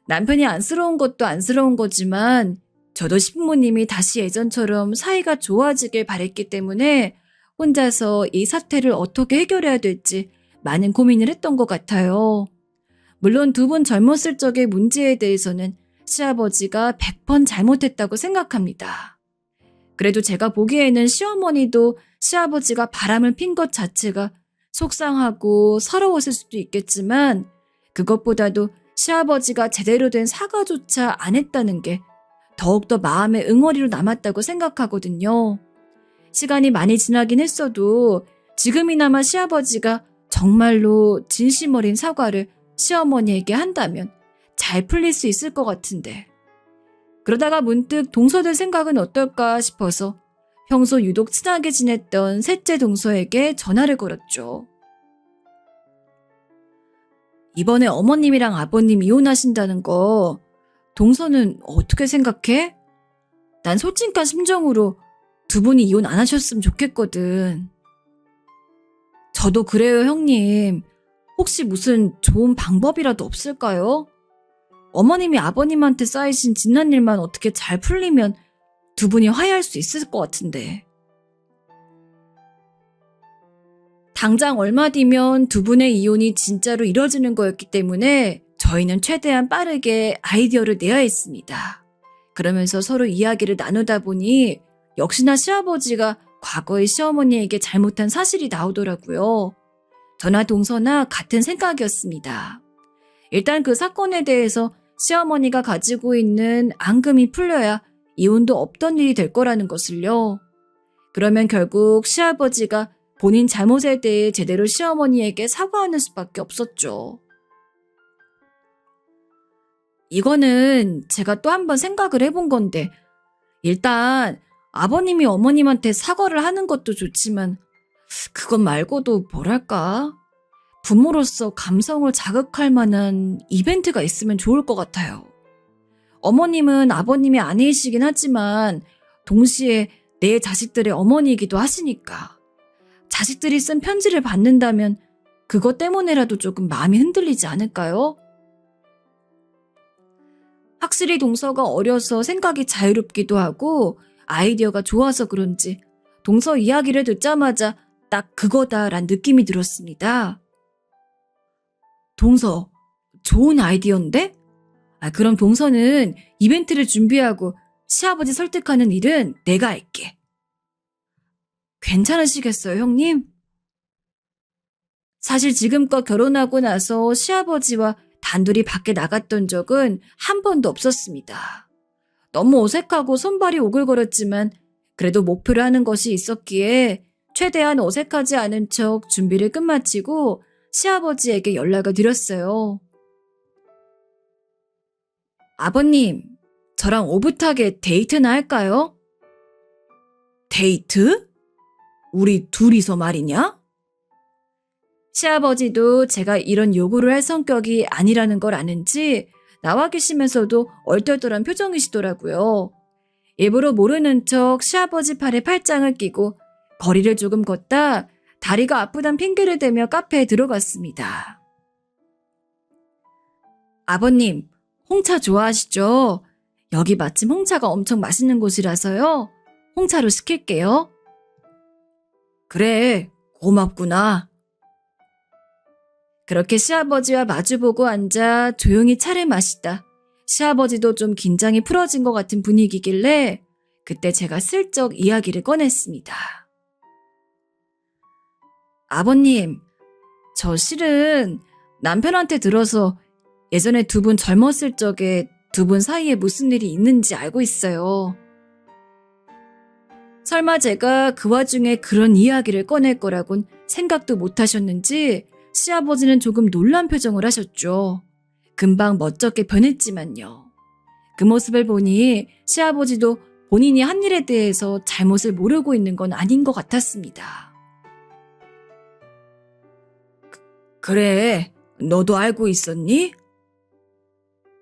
Speaker 1: 남편이 안쓰러운 것도 안쓰러운 거지만 저도 식모님이 다시 예전처럼 사이가 좋아지길 바랬기 때문에 혼자서 이 사태를 어떻게 해결해야 될지 많은 고민을 했던 것 같아요. 물론 두 분 젊었을 적의 문제에 대해서는 시아버지가 100번 잘못했다고 생각합니다. 그래도 제가 보기에는 시어머니도 시아버지가 바람을 핀 것 자체가 속상하고 서러웠을 수도 있겠지만 그것보다도 시아버지가 제대로 된 사과조차 안 했다는 게 더욱더 마음의 응어리로 남았다고 생각하거든요. 시간이 많이 지나긴 했어도 지금이나마 시아버지가 정말로 진심 어린 사과를 시어머니에게 한다면 잘 풀릴 수 있을 것 같은데. 그러다가 문득 동서될 생각은 어떨까 싶어서 평소 유독 친하게 지냈던 셋째 동서에게 전화를 걸었죠. 이번에 어머님이랑 아버님 이혼하신다는 거 동서는 어떻게 생각해? 난 솔직한 심정으로 두 분이 이혼 안 하셨으면 좋겠거든. 저도 그래요, 형님. 혹시 무슨 좋은 방법이라도 없을까요? 어머님이 아버님한테 쌓이신 지난 일만 어떻게 잘 풀리면 두 분이 화해할 수 있을 것 같은데. 당장 얼마 뒤면 두 분의 이혼이 진짜로 이뤄지는 거였기 때문에 저희는 최대한 빠르게 아이디어를 내야 했습니다. 그러면서 서로 이야기를 나누다 보니 역시나 시아버지가 과거의 시어머니에게 잘못한 사실이 나오더라고요. 저나 동서나 같은 생각이었습니다. 일단 그 사건에 대해서 시어머니가 가지고 있는 앙금이 풀려야 이혼도 없던 일이 될 거라는 것을요. 그러면 결국 시아버지가 본인 잘못에 대해 제대로 시어머니에게 사과하는 수밖에 없었죠. 이거는 제가 또 한 번 생각을 해본 건데 일단 아버님이 어머님한테 사과를 하는 것도 좋지만 그것 말고도 뭐랄까? 부모로서 감성을 자극할 만한 이벤트가 있으면 좋을 것 같아요. 어머님은 아버님의 아내이시긴 하지만 동시에 내 자식들의 어머니이기도 하시니까 자식들이 쓴 편지를 받는다면 그것 때문에라도 조금 마음이 흔들리지 않을까요? 확실히 동서가 어려서 생각이 자유롭기도 하고 아이디어가 좋아서 그런지 동서 이야기를 듣자마자 딱 그거다란 느낌이 들었습니다. 동서, 좋은 아이디어인데? 그럼 동서는 이벤트를 준비하고 시아버지 설득하는 일은 내가 할게. 괜찮으시겠어요, 형님? 사실 지금껏 결혼하고 나서 시아버지와 단둘이 밖에 나갔던 적은 한 번도 없었습니다. 너무 어색하고 손발이 오글거렸지만 그래도 목표로 하는 것이 있었기에 최대한 어색하지 않은 척 준비를 끝마치고 시아버지에게 연락을 드렸어요. 아버님, 저랑 오붓하게 데이트나 할까요? 데이트? 우리 둘이서 말이냐? 시아버지도 제가 이런 요구를 할 성격이 아니라는 걸 아는지 나와 계시면서도 얼떨떨한 표정이시더라고요. 일부러 모르는 척 시아버지 팔에 팔짱을 끼고 거리를 조금 걷다 다리가 아프단 핑계를 대며 카페에 들어갔습니다. 아버님, 홍차 좋아하시죠? 여기 마침 홍차가 엄청 맛있는 곳이라서요. 홍차로 시킬게요. 그래, 고맙구나. 그렇게 시아버지와 마주보고 앉아 조용히 차를 마시다 시아버지도 좀 긴장이 풀어진 것 같은 분위기길래 그때 제가 슬쩍 이야기를 꺼냈습니다. 아버님, 저 실은 남편한테 들어서 예전에 두 분 젊었을 적에 두 분 사이에 무슨 일이 있는지 알고 있어요. 설마 제가 그 와중에 그런 이야기를 꺼낼 거라곤 생각도 못 하셨는지 시아버지는 조금 놀란 표정을 하셨죠. 금방 멋쩍게 변했지만요. 그 모습을 보니 시아버지도 본인이 한 일에 대해서 잘못을 모르고 있는 건 아닌 것 같았습니다. 그래, 너도 알고 있었니?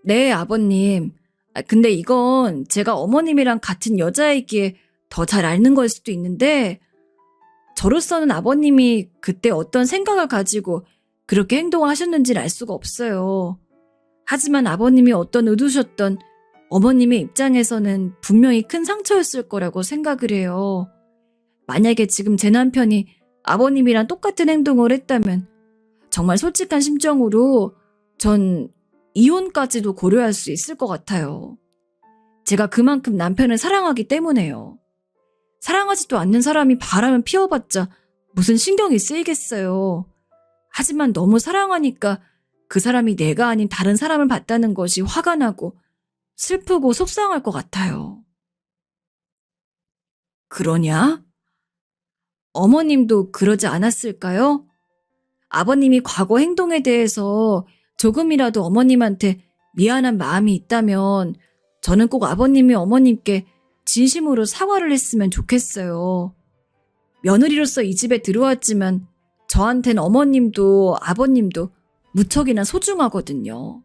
Speaker 1: 네, 아버님. 근데 이건 제가 어머님이랑 같은 여자이기에 더 잘 아는 걸 수도 있는데 저로서는 아버님이 그때 어떤 생각을 가지고 그렇게 행동을 하셨는지를 알 수가 없어요. 하지만 아버님이 어떤 의도셨던 어머님의 입장에서는 분명히 큰 상처였을 거라고 생각을 해요. 만약에 지금 제 남편이 아버님이랑 똑같은 행동을 했다면 정말 솔직한 심정으로 전 이혼까지도 고려할 수 있을 것 같아요. 제가 그만큼 남편을 사랑하기 때문에요. 사랑하지도 않는 사람이 바람을 피워봤자 무슨 신경이 쓰이겠어요. 하지만 너무 사랑하니까 그 사람이 내가 아닌 다른 사람을 봤다는 것이 화가 나고 슬프고 속상할 것 같아요. 그러냐? 어머님도 그러지 않았을까요? 아버님이 과거 행동에 대해서 조금이라도 어머님한테 미안한 마음이 있다면 저는 꼭 아버님이 어머님께 진심으로 사과를 했으면 좋겠어요. 며느리로서 이 집에 들어왔지만 저한텐 어머님도 아버님도 무척이나 소중하거든요.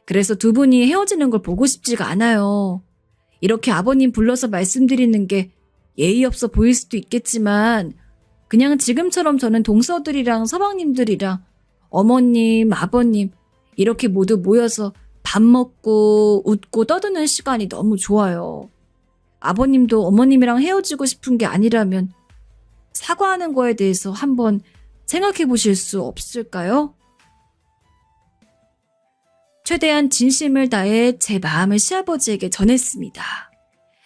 Speaker 1: 그래서 두 분이 헤어지는 걸 보고 싶지가 않아요. 이렇게 아버님 불러서 말씀드리는 게 예의 없어 보일 수도 있겠지만 그냥 지금처럼 저는 동서들이랑 서방님들이랑 어머님, 아버님 이렇게 모두 모여서 밥 먹고 웃고 떠드는 시간이 너무 좋아요. 아버님도 어머님이랑 헤어지고 싶은 게 아니라면 사과하는 거에 대해서 한번 생각해 보실 수 없을까요? 최대한 진심을 다해 제 마음을 시아버지에게 전했습니다.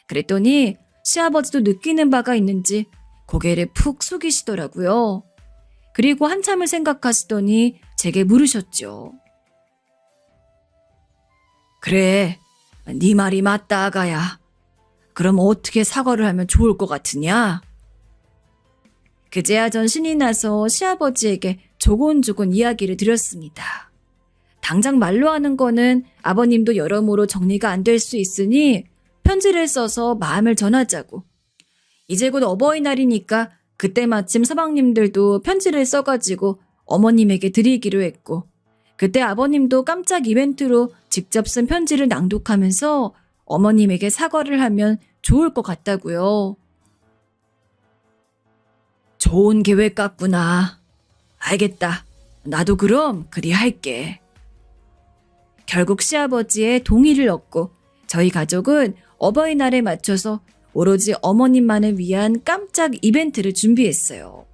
Speaker 1: 그랬더니 시아버지도 느끼는 바가 있는지 고개를 푹 숙이시더라고요. 그리고 한참을 생각하시더니 제게 물으셨죠. 그래, 네 말이 맞다 아가야. 그럼 어떻게 사과를 하면 좋을 것 같으냐? 그제야 전 신이 나서 시아버지에게 조곤조곤 이야기를 드렸습니다. 당장 말로 하는 거는 아버님도 여러모로 정리가 안 될 수 있으니 편지를 써서 마음을 전하자고. 이제 곧 어버이날이니까 그때 마침 서방님들도 편지를 써가지고 어머님에게 드리기로 했고 그때 아버님도 깜짝 이벤트로 직접 쓴 편지를 낭독하면서 어머님에게 사과를 하면 좋을 것 같다고요. 좋은 계획 같구나. 알겠다. 나도 그럼 그리 할게. 결국 시아버지의 동의를 얻고 저희 가족은 어버이날에 맞춰서 오로지 어머님만을 위한 깜짝 이벤트를 준비했어요.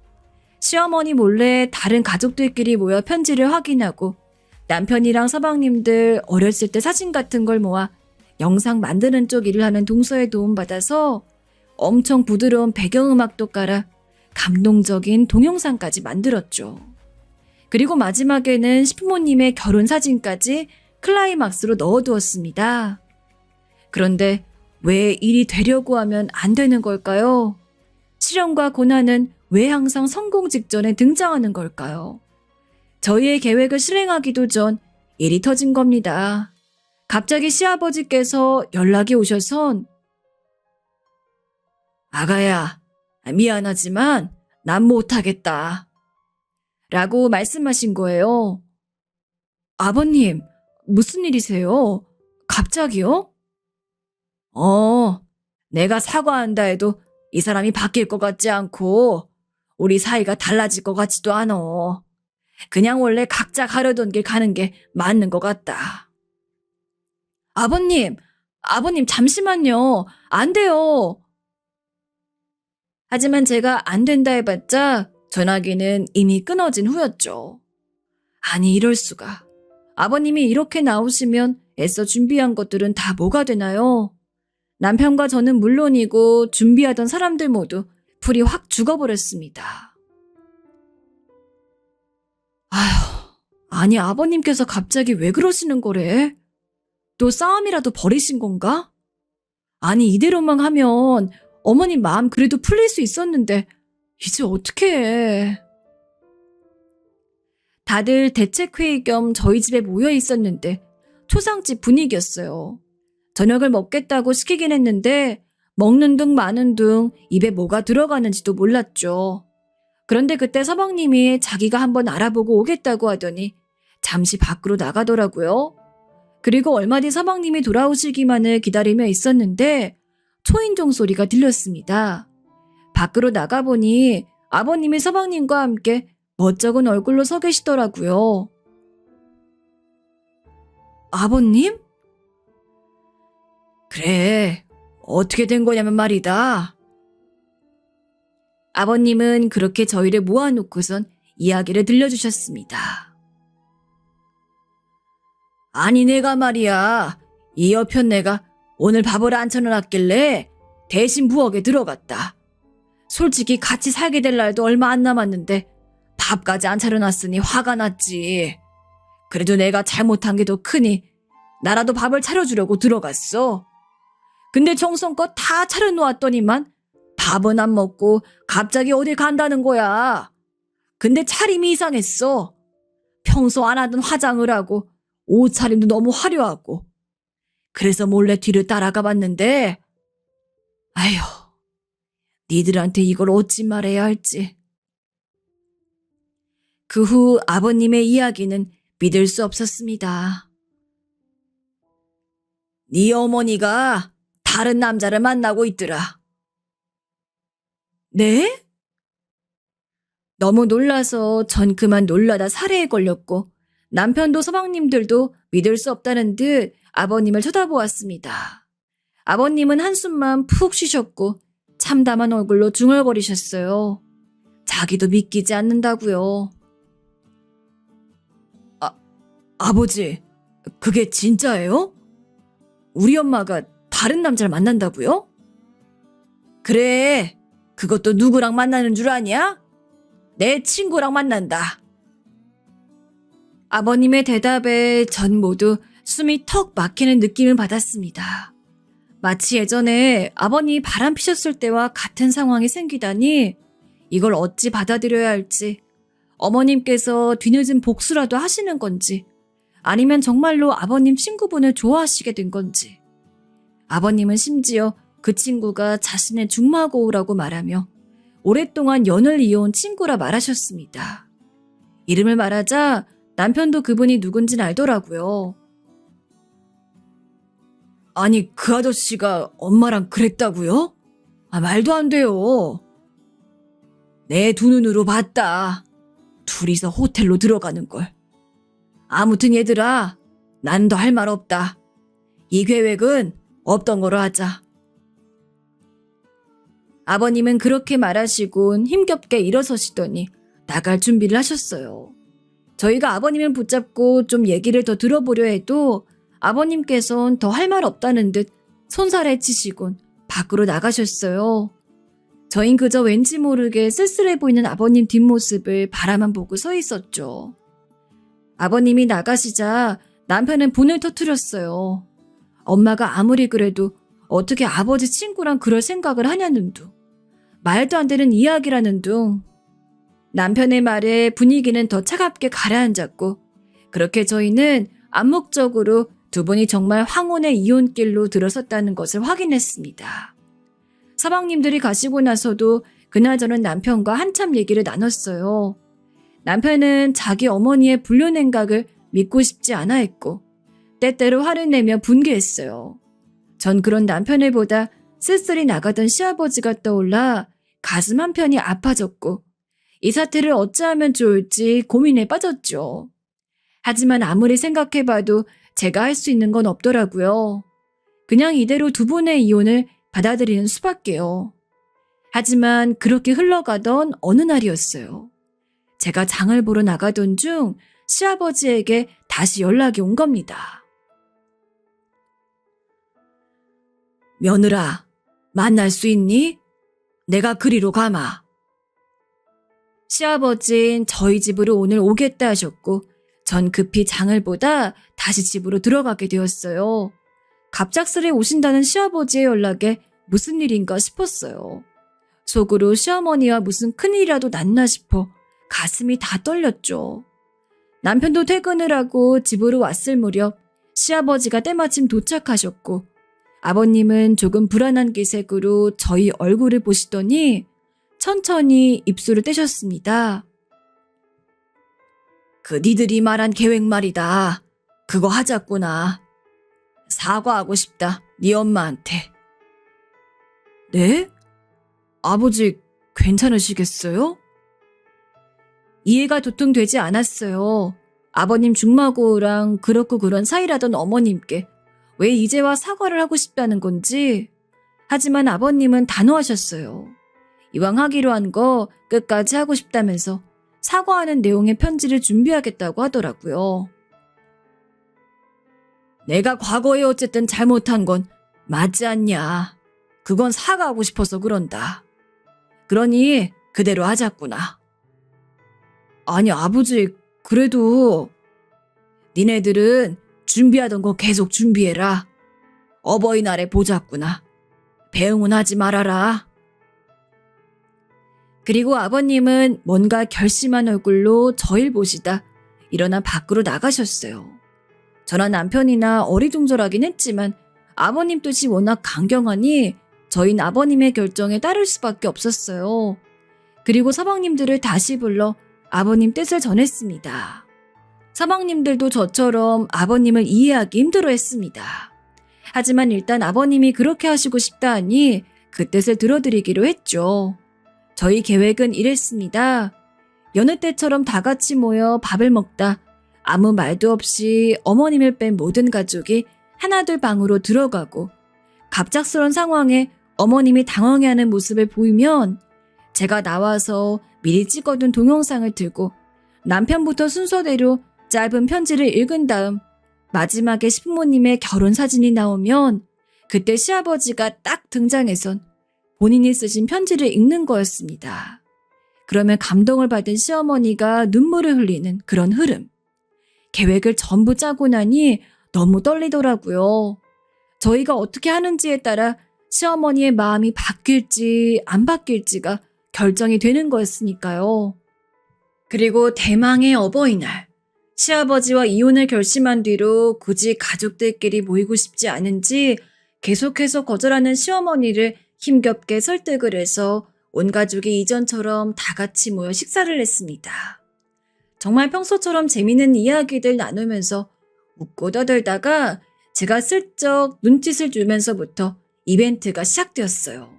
Speaker 1: 시어머니 몰래 다른 가족들끼리 모여 편지를 확인하고 남편이랑 서방님들 어렸을 때 사진 같은 걸 모아 영상 만드는 쪽 일을 하는 동서의 도움받아서 엄청 부드러운 배경음악도 깔아 감동적인 동영상까지 만들었죠. 그리고 마지막에는 시부모님의 결혼 사진까지 클라이막스로 넣어두었습니다. 그런데 왜 일이 되려고 하면 안 되는 걸까요? 시련과 고난은 왜 항상 성공 직전에 등장하는 걸까요? 저희의 계획을 실행하기도 전 일이 터진 겁니다. 갑자기 시아버지께서 연락이 오셔선 아가야, 미안하지만 난 못하겠다 라고 말씀하신 거예요. 아버님, 무슨 일이세요? 갑자기요? 내가 사과한다 해도 이 사람이 바뀔 것 같지 않고 우리 사이가 달라질 것 같지도 않어. 그냥 원래 각자 가려던 길 가는 게 맞는 것 같다. 아버님 잠시만요. 안 돼요. 하지만 제가 안 된다 해봤자 전화기는 이미 끊어진 후였죠. 아니 이럴 수가. 아버님이 이렇게 나오시면 애써 준비한 것들은 다 뭐가 되나요? 남편과 저는 물론이고 준비하던 사람들 모두 불이 확 죽어버렸습니다. 아휴, 아니 아버님께서 갑자기 왜 그러시는 거래? 또 싸움이라도 벌이신 건가? 아니 이대로만 하면 어머님 마음 그래도 풀릴 수 있었는데 이제 어떻게 해? 다들 대책회의 겸 저희 집에 모여 있었는데 초상집 분위기였어요. 저녁을 먹겠다고 시키긴 했는데 먹는 둥 마는 둥 입에 뭐가 들어가는지도 몰랐죠. 그런데 그때 서방님이 자기가 한번 알아보고 오겠다고 하더니 잠시 밖으로 나가더라고요. 그리고 얼마 뒤 서방님이 돌아오시기만을 기다리며 있었는데 초인종 소리가 들렸습니다. 밖으로 나가보니 아버님이 서방님과 함께 멋쩍은 얼굴로 서 계시더라고요. 아버님? 그래, 어떻게 된 거냐면 말이다. 아버님은 그렇게 저희를 모아놓고선 이야기를 들려주셨습니다. 아니 내가 말이야, 이 여편 내가 오늘 밥을 안 차려놨길래 대신 부엌에 들어갔다. 솔직히 같이 살게 될 날도 얼마 안 남았는데 밥까지 안 차려놨으니 화가 났지. 그래도 내가 잘못한 게 더 크니 나라도 밥을 차려주려고 들어갔어. 근데 정성껏 다 차려놓았더니만 밥은 안 먹고 갑자기 어딜 간다는 거야. 근데 차림이 이상했어. 평소 안 하던 화장을 하고 옷차림도 너무 화려하고. 그래서 몰래 뒤를 따라가 봤는데 아휴, 니들한테 이걸 어찌 말해야 할지. 그 후 아버님의 이야기는 믿을 수 없었습니다. 네 어머니가 다른 남자를 만나고 있더라. 네? 너무 놀라서 전 그만 놀라다 살해에 걸렸고 남편도 서방님들도 믿을 수 없다는 듯 아버님을 쳐다보았습니다. 아버님은 한숨만 푹 쉬셨고 참담한 얼굴로 중얼거리셨어요. 자기도 믿기지 않는다고요. 아버지, 그게 진짜예요? 우리 엄마가 다른 남자를 만난다고요? 그래, 그것도 누구랑 만나는 줄 아냐? 내 친구랑 만난다. 아버님의 대답에 전 모두 숨이 턱 막히는 느낌을 받았습니다. 마치 예전에 아버님이 바람 피셨을 때와 같은 상황이 생기다니 이걸 어찌 받아들여야 할지, 어머님께서 뒤늦은 복수라도 하시는 건지, 아니면 정말로 아버님 친구분을 좋아하시게 된 건지. 아버님은 심지어 그 친구가 자신의 중마고우라고 말하며 오랫동안 연을 이어온 친구라 말하셨습니다. 이름을 말하자 남편도 그분이 누군진 알더라고요. 아니 그 아저씨가 엄마랑 그랬다고요? 말도 안 돼요. 내 두 눈으로 봤다. 둘이서 호텔로 들어가는 걸. 아무튼 얘들아, 난 더 할 말 없다. 이 계획은 없던 거로 하자. 아버님은 그렇게 말하시곤 힘겹게 일어서시더니 나갈 준비를 하셨어요. 저희가 아버님을 붙잡고 좀 얘기를 더 들어보려 해도 아버님께선 더 할 말 없다는 듯 손살에 치시곤 밖으로 나가셨어요. 저흰 그저 왠지 모르게 쓸쓸해 보이는 아버님 뒷모습을 바라만 보고 서 있었죠. 아버님이 나가시자 남편은 분을 터뜨렸어요. 엄마가 아무리 그래도 어떻게 아버지 친구랑 그럴 생각을 하냐는 둥. 말도 안 되는 이야기라는 둥. 남편의 말에 분위기는 더 차갑게 가라앉았고 그렇게 저희는 암묵적으로 두 분이 정말 황혼의 이혼길로 들어섰다는 것을 확인했습니다. 서방님들이 가시고 나서도 그나저나 남편과 한참 얘기를 나눴어요. 남편은 자기 어머니의 불륜 행각을 믿고 싶지 않아 했고 때때로 화를 내며 분개했어요. 전 그런 남편을 보다 쓸쓸히 나가던 시아버지가 떠올라 가슴 한편이 아파졌고 이 사태를 어찌하면 좋을지 고민에 빠졌죠. 하지만 아무리 생각해봐도 제가 할 수 있는 건 없더라고요. 그냥 이대로 두 분의 이혼을 받아들이는 수밖에요. 하지만 그렇게 흘러가던 어느 날이었어요. 제가 장을 보러 나가던 중 시아버지에게 다시 연락이 온 겁니다. 며느라, 만날 수 있니? 내가 그리로 가마. 시아버진 저희 집으로 오늘 오겠다 하셨고 전 급히 장을 보다 다시 집으로 들어가게 되었어요. 갑작스레 오신다는 시아버지의 연락에 무슨 일인가 싶었어요. 속으로 시어머니와 무슨 큰일이라도 났나 싶어 가슴이 다 떨렸죠. 남편도 퇴근을 하고 집으로 왔을 무렵 시아버지가 때마침 도착하셨고 아버님은 조금 불안한 기색으로 저희 얼굴을 보시더니 천천히 입술을 떼셨습니다. 그 니들이 말한 계획 말이다. 그거 하자꾸나. 사과하고 싶다. 네 엄마한테. 네? 아버지 괜찮으시겠어요? 이해가 도통 되지 않았어요. 아버님 중마고랑 그렇고 그런 사이라던 어머님께 왜 이제와 사과를 하고 싶다는 건지. 하지만 아버님은 단호하셨어요. 이왕 하기로 한 거 끝까지 하고 싶다면서 사과하는 내용의 편지를 준비하겠다고 하더라고요. 내가 과거에 어쨌든 잘못한 건 맞지 않냐. 그건 사과하고 싶어서 그런다. 그러니 그대로 하자꾸나. 아니 아버지 그래도 니네들은 준비하던 거 계속 준비해라. 어버이날에 보자꾸나. 배웅은 하지 말아라. 그리고 아버님은 뭔가 결심한 얼굴로 저를 보시다 일어나 밖으로 나가셨어요. 저나 남편이나 어리둥절하긴 했지만 아버님 뜻이 워낙 강경하니 저희는 아버님의 결정에 따를 수밖에 없었어요. 그리고 서방님들을 다시 불러 아버님 뜻을 전했습니다. 서방님들도 저처럼 아버님을 이해하기 힘들어했습니다. 하지만 일단 아버님이 그렇게 하시고 싶다 하니 그 뜻을 들어드리기로 했죠. 저희 계획은 이랬습니다. 여느 때처럼 다 같이 모여 밥을 먹다 아무 말도 없이 어머님을 뺀 모든 가족이 하나둘 방으로 들어가고 갑작스런 상황에 어머님이 당황해하는 모습을 보이면 제가 나와서 미리 찍어둔 동영상을 들고 남편부터 순서대로 짧은 편지를 읽은 다음 마지막에 시부모님의 결혼 사진이 나오면 그때 시아버지가 딱 등장해선 본인이 쓰신 편지를 읽는 거였습니다. 그러면 감동을 받은 시어머니가 눈물을 흘리는 그런 흐름. 계획을 전부 짜고 나니 너무 떨리더라고요. 저희가 어떻게 하는지에 따라 시어머니의 마음이 바뀔지 안 바뀔지가 결정이 되는 거였으니까요. 그리고 대망의 어버이날. 시아버지와 이혼을 결심한 뒤로 굳이 가족들끼리 모이고 싶지 않은지 계속해서 거절하는 시어머니를 힘겹게 설득을 해서 온 가족이 이전처럼 다 같이 모여 식사를 했습니다. 정말 평소처럼 재미있는 이야기들 나누면서 웃고 떠들다가 제가 슬쩍 눈짓을 주면서부터 이벤트가 시작되었어요.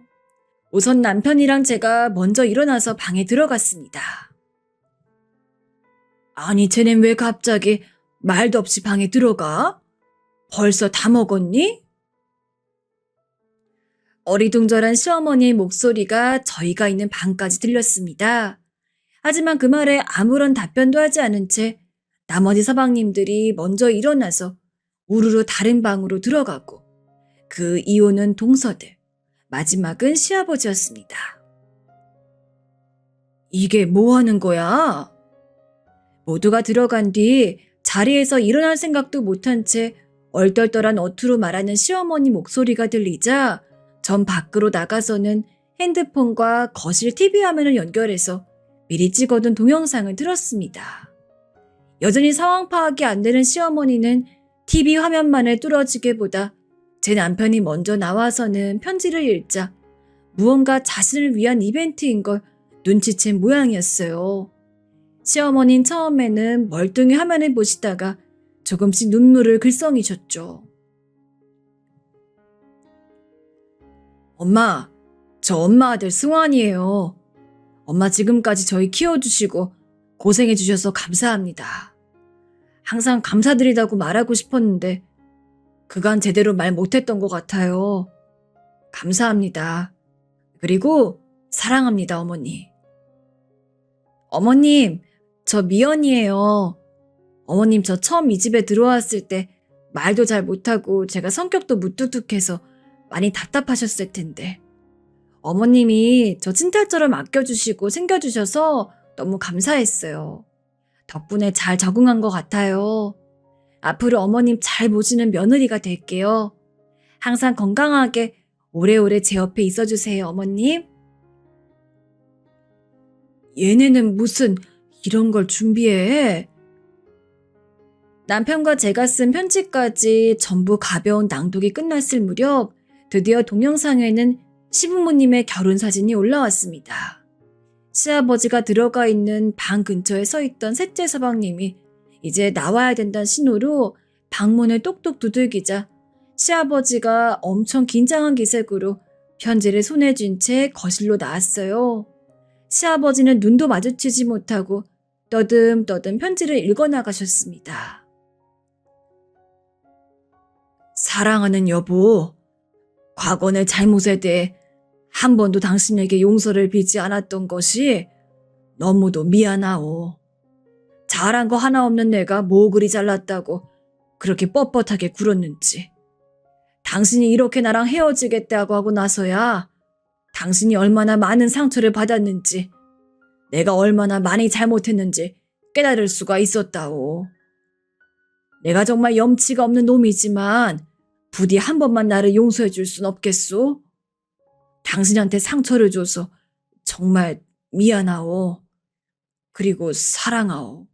Speaker 1: 우선 남편이랑 제가 먼저 일어나서 방에 들어갔습니다. 아니 쟤넨 왜 갑자기 말도 없이 방에 들어가? 벌써 다 먹었니? 어리둥절한 시어머니의 목소리가 저희가 있는 방까지 들렸습니다. 하지만 그 말에 아무런 답변도 하지 않은 채 나머지 서방님들이 먼저 일어나서 우르르 다른 방으로 들어가고 그 이후는 동서들, 마지막은 시아버지였습니다. 이게 뭐 하는 거야? 모두가 들어간 뒤 자리에서 일어날 생각도 못한 채 얼떨떨한 어투로 말하는 시어머니 목소리가 들리자 전 밖으로 나가서는 핸드폰과 거실 TV 화면을 연결해서 미리 찍어둔 동영상을 틀었습니다. 여전히 상황 파악이 안 되는 시어머니는 TV 화면만을 뚫어지게 보다 제 남편이 먼저 나와서는 편지를 읽자 무언가 자신을 위한 이벤트인 걸 눈치챈 모양이었어요. 시어머니는 처음에는 멀뚱히 화면을 보시다가 조금씩 눈물을 글썽이셨죠. 엄마, 저 엄마 아들 승환이에요. 엄마 지금까지 저희 키워주시고 고생해주셔서 감사합니다. 항상 감사드리다고 말하고 싶었는데 그간 제대로 말 못했던 것 같아요. 감사합니다. 그리고 사랑합니다, 어머니. 어머님, 저 미연이에요. 어머님, 저 처음 이 집에 들어왔을 때 말도 잘 못하고 제가 성격도 무뚝뚝해서 많이 답답하셨을 텐데 어머님이 저 친딸처럼 아껴주시고 챙겨주셔서 너무 감사했어요. 덕분에 잘 적응한 것 같아요. 앞으로 어머님 잘 모시는 며느리가 될게요. 항상 건강하게 오래오래 제 옆에 있어주세요, 어머님. 얘네는 무슨 이런 걸 준비해? 남편과 제가 쓴 편지까지 전부 가벼운 낭독이 끝났을 무렵 드디어 동영상에는 시부모님의 결혼 사진이 올라왔습니다. 시아버지가 들어가 있는 방 근처에 서 있던 셋째 서방님이 이제 나와야 된다는 신호로 방문을 똑똑 두들기자 시아버지가 엄청 긴장한 기색으로 편지를 손에 쥔 채 거실로 나왔어요. 시아버지는 눈도 마주치지 못하고 떠듬떠듬 편지를 읽어나가셨습니다. 사랑하는 여보, 과거 내 잘못에 대해 한 번도 당신에게 용서를 빌지 않았던 것이 너무도 미안하오. 잘한 거 하나 없는 내가 뭐 그리 잘났다고 그렇게 뻣뻣하게 굴었는지. 당신이 이렇게 나랑 헤어지겠다고 하고 나서야 당신이 얼마나 많은 상처를 받았는지, 내가 얼마나 많이 잘못했는지 깨달을 수가 있었다오. 내가 정말 염치가 없는 놈이지만 부디 한 번만 나를 용서해 줄 순 없겠소? 당신한테 상처를 줘서 정말 미안하오. 그리고 사랑하오.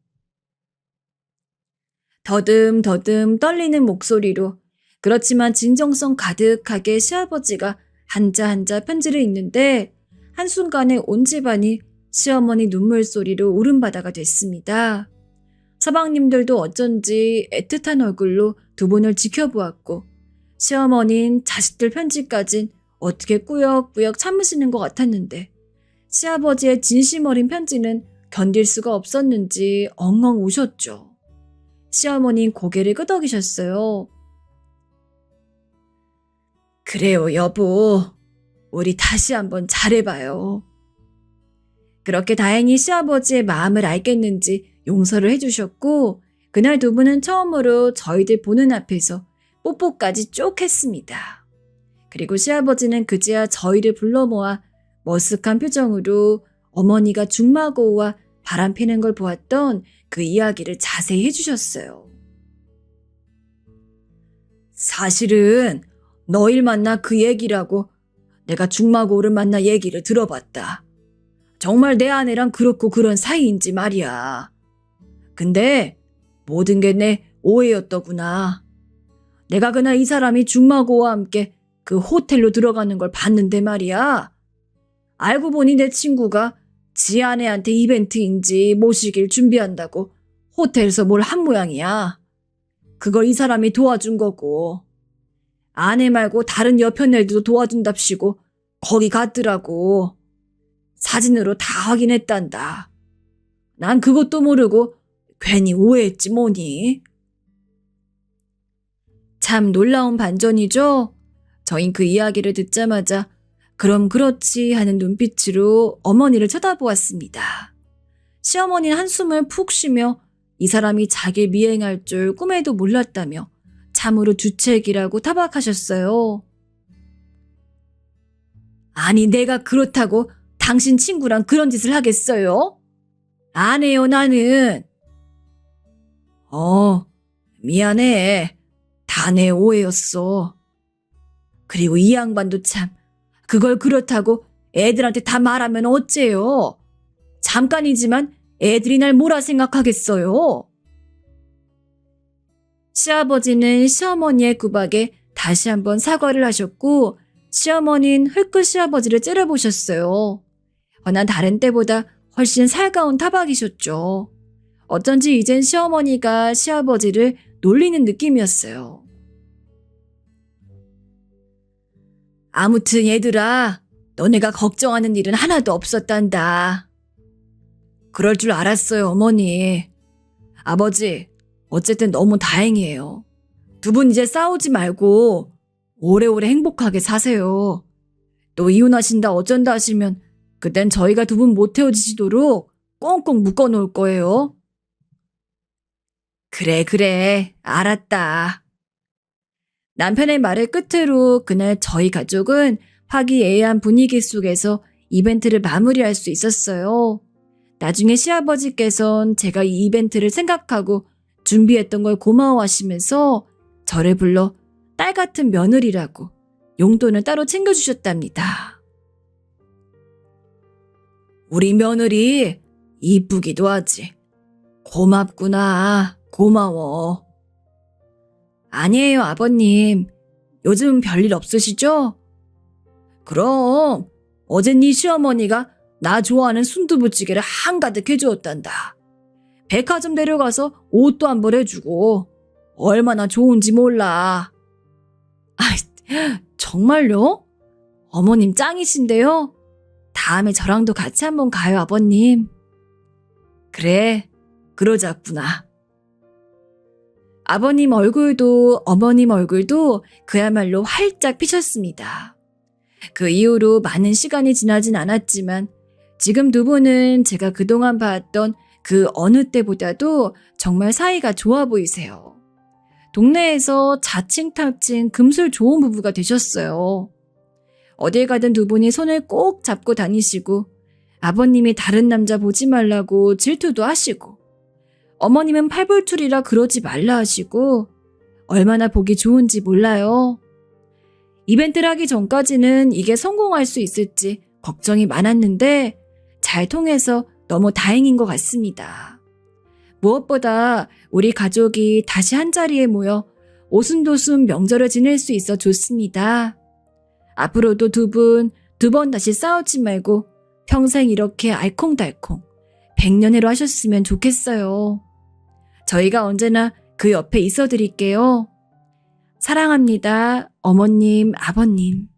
Speaker 1: 더듬더듬 떨리는 목소리로 그렇지만 진정성 가득하게 시아버지가 한자 편지를 읽는데 한순간에 온 집안이 시어머니 눈물 소리로 울음바다가 됐습니다. 서방님들도 어쩐지 애틋한 얼굴로 두 분을 지켜보았고 시어머니는 자식들 편지까진 어떻게 꾸역꾸역 참으시는 것 같았는데 시아버지의 진심 어린 편지는 견딜 수가 없었는지 엉엉 우셨죠. 시어머니는 고개를 끄덕이셨어요. 그래요, 여보. 우리 다시 한번 잘해봐요. 그렇게 다행히 시아버지의 마음을 알겠는지 용서를 해주셨고 그날 두 분은 처음으로 저희들 보는 앞에서 뽀뽀까지 쭉 했습니다. 그리고 시아버지는 그제야 저희를 불러 모아 머쓱한 표정으로 어머니가 중마고우와 바람 피는 걸 보았던 그 이야기를 자세히 해주셨어요. 사실은 너일 만나 그 얘기라고 내가 중마고우를 만나 얘기를 들어봤다. 정말 내 아내랑 그렇고 그런 사이인지 말이야. 근데 모든 게 내 오해였더구나. 내가 그날 이 사람이 중마고우와 함께 그 호텔로 들어가는 걸 봤는데 말이야. 알고 보니 내 친구가 지 아내한테 이벤트인지 모시길 준비한다고 호텔에서 뭘 한 모양이야. 그걸 이 사람이 도와준 거고. 아내 말고 다른 여편네들도 도와준답시고 거기 갔더라고. 사진으로 다 확인했단다. 난 그것도 모르고 괜히 오해했지 뭐니. 참 놀라운 반전이죠. 저흰 그 이야기를 듣자마자 그럼 그렇지 하는 눈빛으로 어머니를 쳐다보았습니다. 시어머니는 한숨을 푹 쉬며 이 사람이 자기 미행할 줄 꿈에도 몰랐다며 참으로 주책이라고 타박하셨어요. 아니, 내가 그렇다고 당신 친구랑 그런 짓을 하겠어요? 안 해요, 나는. 미안해. 다 내 오해였어. 그리고 이 양반도 참, 그걸 그렇다고 애들한테 다 말하면 어째요? 잠깐이지만 애들이 날 뭐라 생각하겠어요? 시아버지는 시어머니의 구박에 다시 한번 사과를 하셨고, 시어머니는 흘끗 시아버지를 째려보셨어요. 허나 다른 때보다 훨씬 살가운 타박이셨죠. 어쩐지 이젠 시어머니가 시아버지를 놀리는 느낌이었어요. 아무튼 얘들아, 너네가 걱정하는 일은 하나도 없었단다. 그럴 줄 알았어요, 어머니. 아버지, 어쨌든 너무 다행이에요. 두 분 이제 싸우지 말고 오래오래 행복하게 사세요. 또 이혼하신다 어쩐다 하시면 그땐 저희가 두 분 못 헤어지시도록 꽁꽁 묶어놓을 거예요. 그래, 알았다. 남편의 말을 끝으로 그날 저희 가족은 화기애애한 분위기 속에서 이벤트를 마무리할 수 있었어요. 나중에 시아버지께선 제가 이 이벤트를 생각하고 준비했던 걸 고마워하시면서 저를 불러 딸 같은 며느리라고 용돈을 따로 챙겨주셨답니다. 우리 며느리 이쁘기도 하지. 고맙구나. 고마워. 아니에요, 아버님. 요즘 별일 없으시죠? 그럼 어젠 네 시어머니가 나 좋아하는 순두부찌개를 한가득 해주었단다. 백화점 데려가서 옷도 한 벌 해주고 얼마나 좋은지 몰라. 정말요? 어머님 짱이신데요? 다음에 저랑도 같이 한번 가요, 아버님. 그래, 그러자꾸나. 아버님 얼굴도 어머님 얼굴도 그야말로 활짝 피셨습니다. 그 이후로 많은 시간이 지나진 않았지만 지금 두 분은 제가 그동안 봤던 그 어느 때보다도 정말 사이가 좋아 보이세요. 동네에서 자칭타칭 금술 좋은 부부가 되셨어요. 어딜 가든 두 분이 손을 꼭 잡고 다니시고 아버님이 다른 남자 보지 말라고 질투도 하시고 어머님은 팔불출이라 그러지 말라 하시고 얼마나 보기 좋은지 몰라요. 이벤트를 하기 전까지는 이게 성공할 수 있을지 걱정이 많았는데 잘 통해서 너무 다행인 것 같습니다. 무엇보다 우리 가족이 다시 한자리에 모여 오순도순 명절을 지낼 수 있어 좋습니다. 앞으로도 두 번 다시 싸우지 말고 평생 이렇게 알콩달콩 100년해로 하셨으면 좋겠어요. 저희가 언제나 그 옆에 있어 드릴게요. 사랑합니다. 어머님, 아버님.